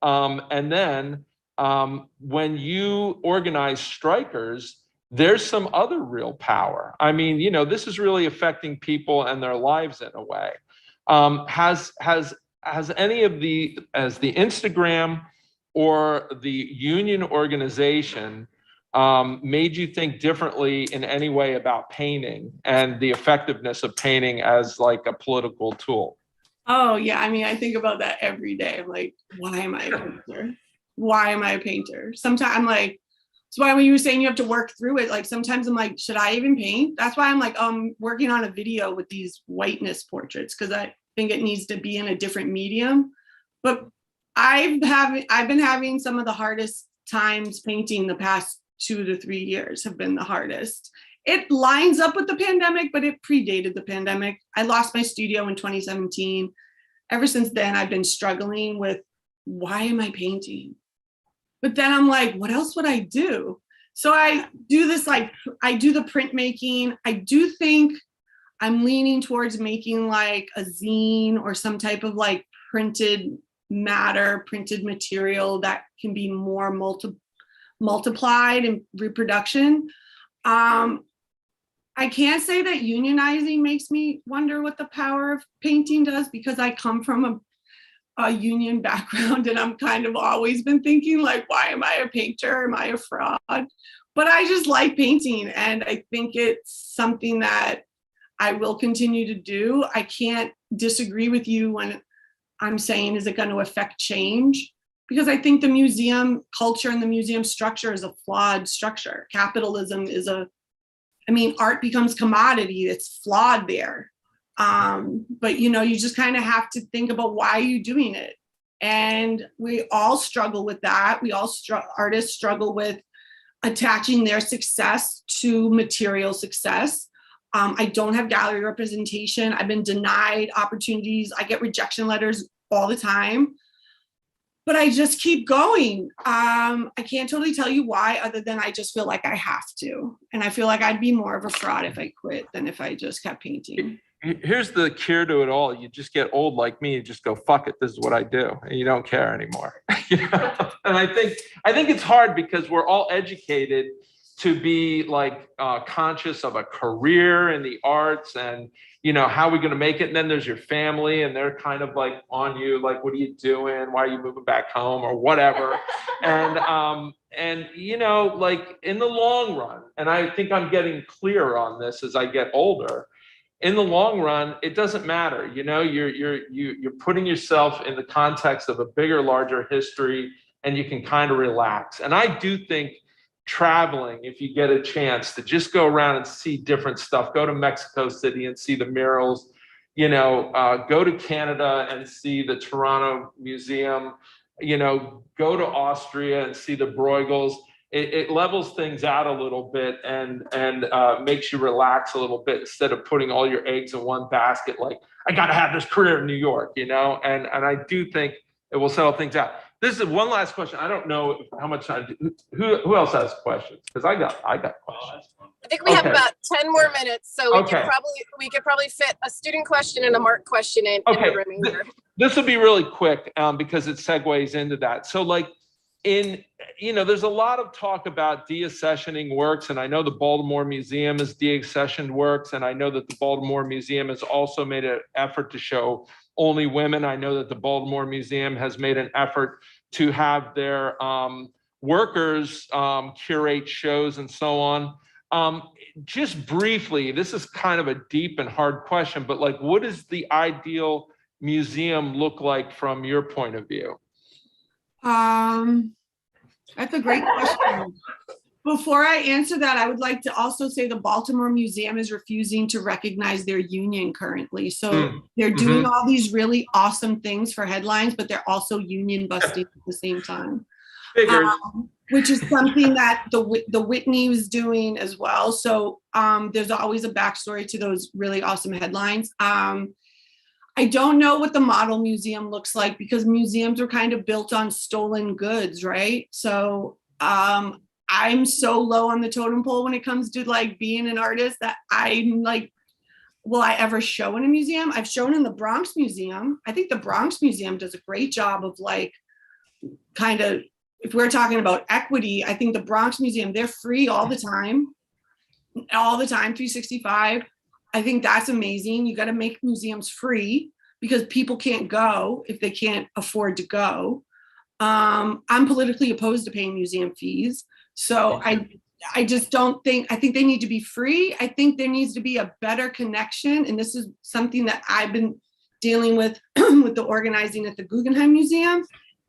And then when you organize strikers, there's some other real power. I mean, you know, this is really affecting people and their lives in a way. Has any of the Instagram or the union organization made you think differently in any way about painting and the effectiveness of painting as like a political tool? Oh yeah, I mean, I think about that every day. I'm like, why am I a painter? Why am I a painter? Sometimes I'm like, that's why when you were saying you have to work through it, like sometimes I'm like, should I even paint? That's why I'm like, working on a video with these whiteness portraits, because I think it needs to be in a different medium. But I've been having some of the hardest times painting. The past 2 to 3 years have been the hardest. It lines up with the pandemic, but it predated the pandemic. I lost my studio in 2017. Ever since then, I've been struggling with, why am I painting? But then I'm like, what else would I do? So I do this, like, I do the printmaking. I do think I'm leaning towards making like a zine or some type of like printed matter, printed material that can be more multiplied in reproduction. I can't say that unionizing makes me wonder what the power of painting does, because I come from a union background, and I'm kind of always been thinking like, why am I a painter? Am I a fraud? But I just like painting, and I think it's something that I will continue to do. I can't disagree with you when I'm saying, is it going to affect change? Because I think the museum culture and the museum structure is a flawed structure. Capitalism is art becomes commodity. It's flawed there. But you know, you just kind of have to think about, why are you doing it? And we all struggle with that. Artists struggle with attaching their success to material success. I don't have gallery representation. I've been denied opportunities. I get rejection letters all the time. But I just keep going. I can't totally tell you why, other than I just feel like I have to. And I feel like I'd be more of a fraud if I quit than if I just kept painting. Here's the cure to it all. You just get old like me, you just go, fuck it, this is what I do. And you don't care anymore. You know? And I think it's hard, because we're all educated to be like conscious of a career in the arts, and you know, how are we going to make it? And then there's your family, and they're kind of like on you, like, what are you doing? Why are you moving back home or whatever? And you know, like in the long run, and I think I'm getting clearer on this as I get older, in the long run, it doesn't matter. You know, you're putting yourself in the context of a bigger, larger history, and you can kind of relax. And I do think traveling, if you get a chance to just go around and see different stuff, go to Mexico City and see the murals, you know, go to Canada and see the Toronto Museum, you know, go to Austria and see the Bruegels. It levels things out a little bit, and makes you relax a little bit, instead of putting all your eggs in one basket. Like, I got to have this career in New York, you know, and I do think it will settle things out. This is one last question. I don't know how much time. Who else has questions? Because I got questions. I think we have about 10 more minutes, so we could probably fit a student question and a Mark question in the remainder. This will be really quick, because it segues into that. So like, there's a lot of talk about deaccessioning works, and I know the Baltimore Museum has deaccessioned works, and I know that the Baltimore Museum has also made an effort to show only women. I know that the Baltimore Museum has made an effort to have their workers curate shows and so on. Just briefly, this is kind of a deep and hard question, but like, what does the ideal museum look like from your point of view? That's a great question. Before I answer that, I would like to also say the Baltimore Museum is refusing to recognize their union currently. So they're doing all these really awesome things for headlines, but they're also union busting at the same time. Which is something that the Whitney was doing as well. So there's always a backstory to those really awesome headlines. I don't know what the model museum looks like, because museums are kind of built on stolen goods, right? So I'm so low on the totem pole when it comes to like being an artist that I'm like, will I ever show in a museum? I've shown in the Bronx Museum. I think the Bronx Museum does a great job of like kind of if we're talking about equity, I think the Bronx Museum, they're free all the time, 365. I think that's amazing. You got to make museums free because people can't go if they can't afford to go. I'm politically opposed to paying museum fees. So I just don't think, I think they need to be free. I think there needs to be a better connection. And this is something that I've been dealing with with the organizing at the Guggenheim Museum,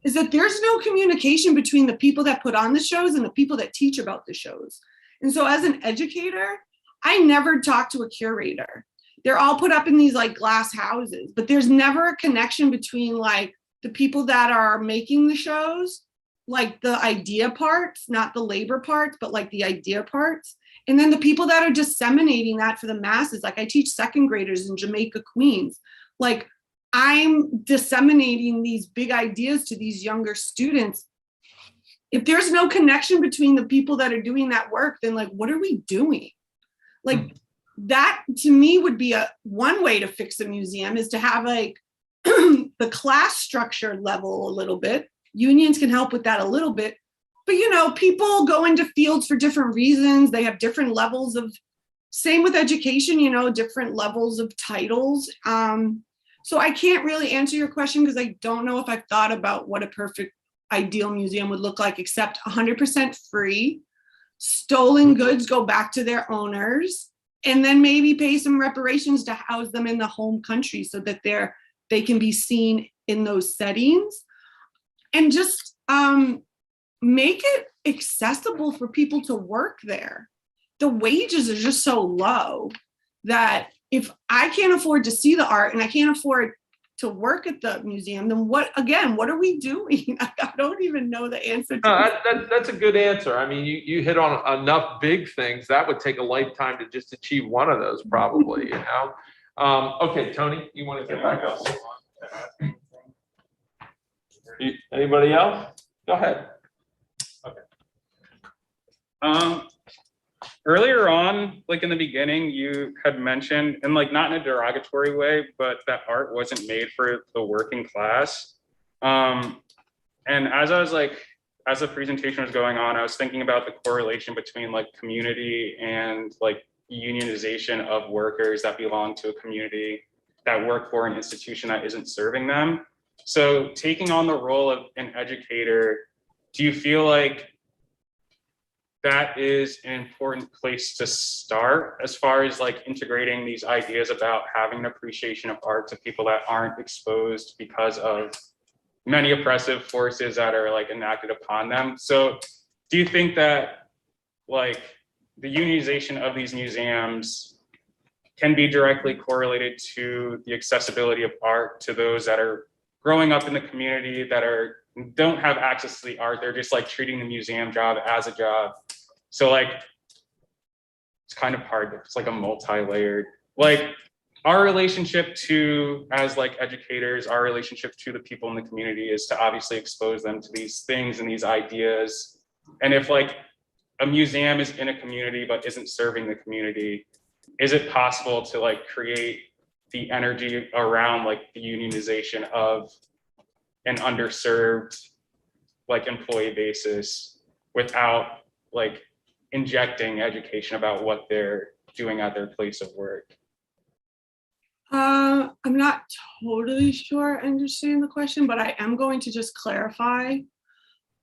is that there's no communication between the people that put on the shows and the people that teach about the shows. And so as an educator, I never talk to a curator. They're all put up in these like glass houses, but there's never a connection between like the people that are making the shows, like the idea parts, not the labor parts, but like the idea parts. And then the people that are disseminating that for the masses. Like I teach second graders in Jamaica, Queens. Like I'm disseminating these big ideas to these younger students. If there's no connection between the people that are doing that work, then like, what are we doing? Like that to me would be one way to fix a museum, is to have like the class structure level a little bit. Unions can help with that a little bit, but you know, people go into fields for different reasons. They have different levels of, same with education, you know, different levels of titles. So I can't really answer your question because I don't know if I've thought about what a perfect ideal museum would look like, except 100% free. Stolen goods go back to their owners, and then maybe pay some reparations to house them in the home country so that they can be seen in those settings. And just make it accessible for people to work there. The wages are just so low that if I can't afford to see the art and I can't afford to work at the museum, then what are we doing? I don't even know the answer to That's a good answer. I mean, you hit on enough big things that would take a lifetime to just achieve one of those, probably, you know? Okay, Tony, you want to get back up? Anybody else? Go ahead. Okay. Earlier on, like in the beginning, you had mentioned, and like not in a derogatory way, but that art wasn't made for the working class. And as I was like, as the presentation was going on, I was thinking about the correlation between like community and like unionization of workers that belong to a community that work for an institution that isn't serving them. So taking on the role of an educator, do you feel like that is an important place to start as far as like integrating these ideas about having an appreciation of art to people that aren't exposed because of many oppressive forces that are like enacted upon them? So do you think that like the unionization of these museums can be directly correlated to the accessibility of art to those that are growing up in the community that don't have access to the art? They're just like treating the museum job as a job. So like, it's kind of hard. It's like a multi-layered, like our relationship to, as like educators, our relationship to the people in the community is to obviously expose them to these things and these ideas. And if like a museum is in a community but isn't serving the community, is it possible to like create the energy around like the unionization of an underserved like employee basis without like injecting education about what they're doing at their place of work? I'm not totally sure I understand the question, but I am going to just clarify.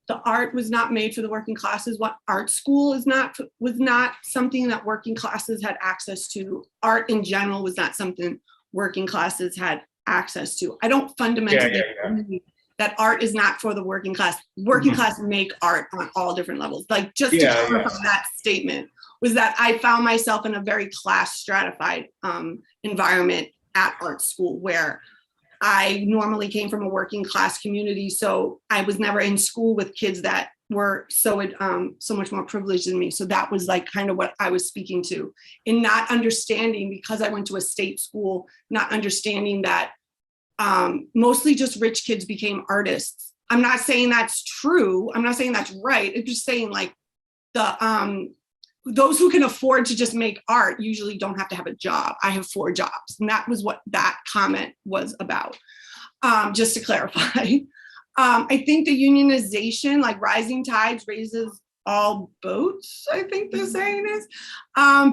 The art was not made for the working classes. What art school was not something that working classes had access to. Art in general was not something working classes had access to. I don't fundamentally believe that art is not for the working class. Working class make art on all different levels. Like just to clarify that statement was that I found myself in a very class stratified environment at art school, where I normally came from a working class community. So I was never in school with kids that were so much more privileged than me. So that was like kind of what I was speaking to, in not understanding, because I went to a state school, not understanding that mostly just rich kids became artists. I'm not saying that's true. I'm not saying that's right. I'm just saying like those who can afford to just make art usually don't have to have a job. I have 4 jobs. And that was what that comment was about, just to clarify. I think the unionization, like rising tides raises all boats, I think the saying is.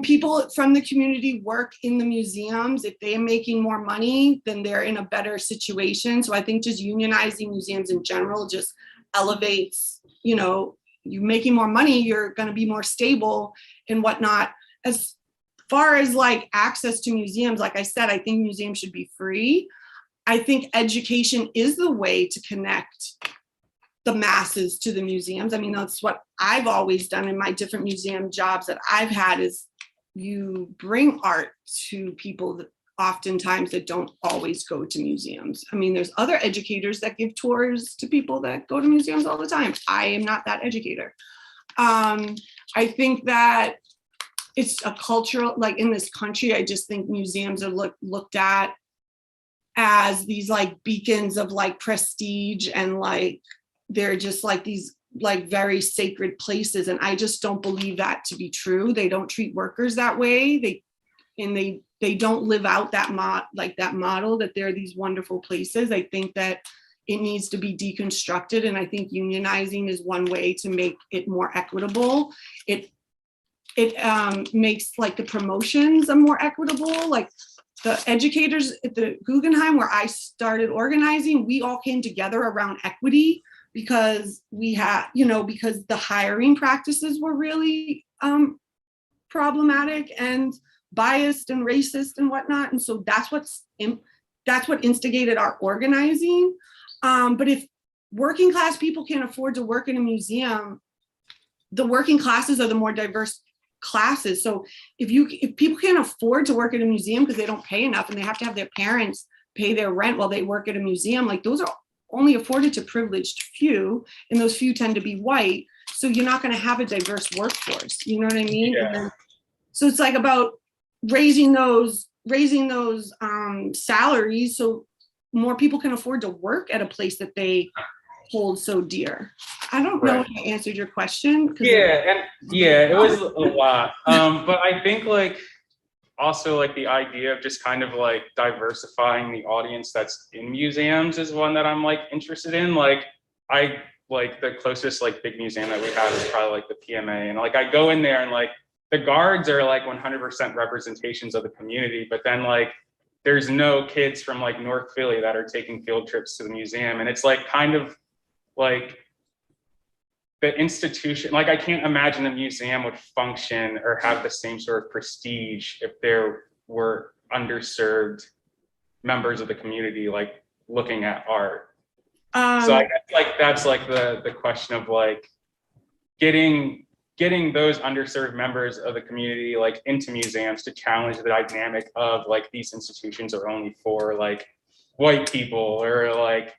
People from the community work in the museums. If they're making more money, then they're in a better situation. So I think just unionizing museums in general just elevates, you know, you making more money, you're going to be more stable and whatnot. As far as like access to museums, like I said, I think museums should be free. I think education is the way to connect the masses to the museums. I mean, that's what I've always done in my different museum jobs that I've had, is you bring art to people that oftentimes that don't always go to museums. I mean, there's other educators that give tours to people that go to museums all the time. I am not that educator. I think that it's a cultural, like in this country, I just think museums are looked at as these like beacons of like prestige, and like they're just like these like very sacred places, and I just don't believe that to be true. They don't treat workers that way. They don't live out that model that they're these wonderful places. I think that it needs to be deconstructed, and I think unionizing is one way to make it more equitable. It makes like the promotions are more equitable. Like the educators at the Guggenheim, where I started organizing, we all came together around equity, because we had, you know, because the hiring practices were really problematic and biased and racist and whatnot. And so that's what instigated our organizing. But if working class people can't afford to work in a museum, the working classes are the more diverse classes. So if people can't afford to work at a museum because they don't pay enough, and they have to have their parents pay their rent while they work at a museum, like those are only afforded to privileged few, and those few tend to be white. So you're not going to have a diverse workforce. You know what I mean? Yeah. So it's like about raising those salaries so more people can afford to work at a place that they hold so dear. I don't know if I answered your question. Yeah, it was a lot. But I think like also like the idea of just kind of like diversifying the audience that's in museums is one that I'm like interested in. Like I like the closest like big museum that we have is probably like the PMA, and like I go in there and like the guards are like 100% representations of the community, but then like there's no kids from like North Philly that are taking field trips to the museum, and it's like kind of like the institution, like I can't imagine a museum would function or have the same sort of prestige if there were underserved members of the community like looking at art. So I guess like that's like the question of like getting those underserved members of the community like into museums to challenge the dynamic of like these institutions are only for like white people or like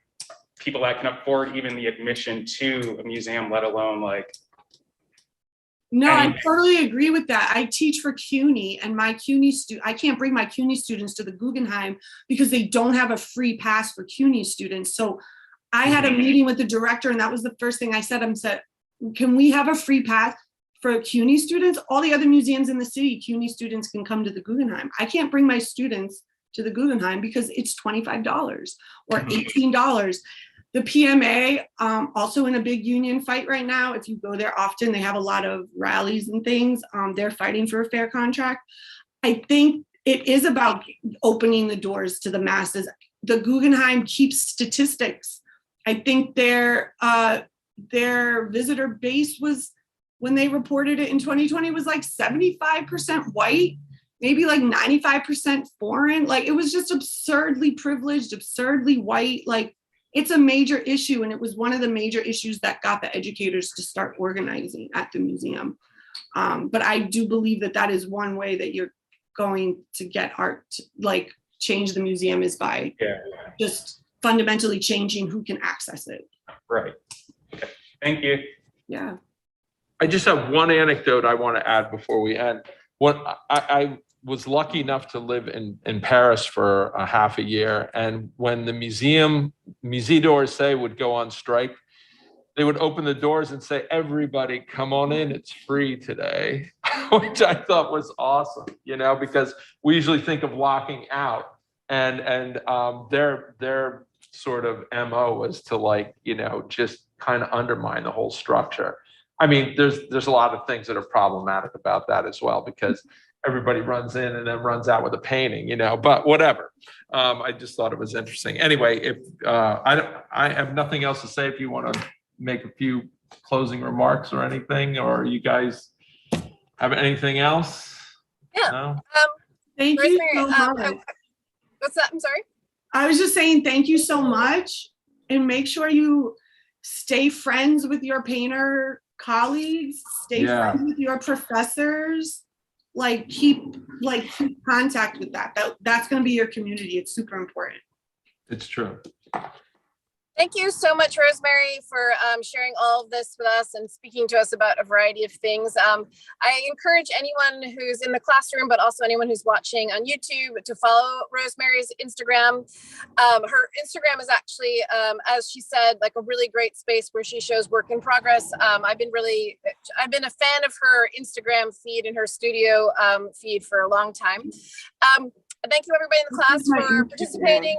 people that can afford even the admission to a museum, let alone like. No, I totally agree with that. I teach for CUNY, and my CUNY I can't bring my CUNY students to the Guggenheim because they don't have a free pass for CUNY students. So I had a meeting with the director, and that was the first thing I said. I said, can we have a free pass for CUNY students? All the other museums in the city, CUNY students can come to the Guggenheim. I can't bring my students to the Guggenheim because it's $25 or $18. The PMA, also in a big union fight right now. If you go there often, they have a lot of rallies and things. They're fighting for a fair contract. I think it is about opening the doors to the masses. The Guggenheim keeps statistics. I think their visitor base was, when they reported it in 2020, was like 75% white, maybe like 95% foreign. Like it was just absurdly privileged, absurdly white. Like it's a major issue, and it was one of the major issues that got the educators to start organizing at the museum. But I do believe that that is one way that you're going to get art to, like, change the museum, is by just fundamentally changing who can access it. Right. Okay. Thank you. Yeah. I just have one anecdote I want to add before we end. What I was lucky enough to live in Paris for a half a year. And when the Musée d'Orsay would go on strike, they would open the doors and say, everybody come on in, it's free today, which I thought was awesome, you know, because we usually think of locking out, and their sort of MO was to like, you know, just kind of undermine the whole structure. I mean, there's a lot of things that are problematic about that as well, because everybody runs in and then runs out with a painting, you know, but whatever. I just thought it was interesting. Anyway, if I have nothing else to say, if you want to make a few closing remarks or anything, or you guys have anything else? Yeah. No? Thank you Rosemary, so much. what's that? I'm sorry. I was just saying thank you so much, and make sure you stay friends with your painter colleagues, stay Yeah. friends with your professors, like keep contact with that's going to be your community. It's super important. It's true. Thank you so much, Rosemary, for sharing all of this with us and speaking to us about a variety of things. I encourage anyone who's in the classroom, but also anyone who's watching on YouTube, to follow Rosemary's Instagram. Her Instagram is actually, as she said, like a really great space where she shows work in progress. I've been a fan of her Instagram feed and her studio feed for a long time. Thank you, everybody in the class, for participating,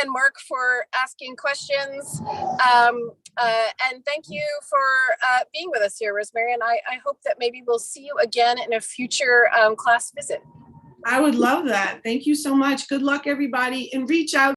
and Mark for asking questions. And thank you for being with us here, Rosemary. And I hope that maybe we'll see you again in a future class visit. I would love that. Thank you so much. Good luck, everybody, and reach out.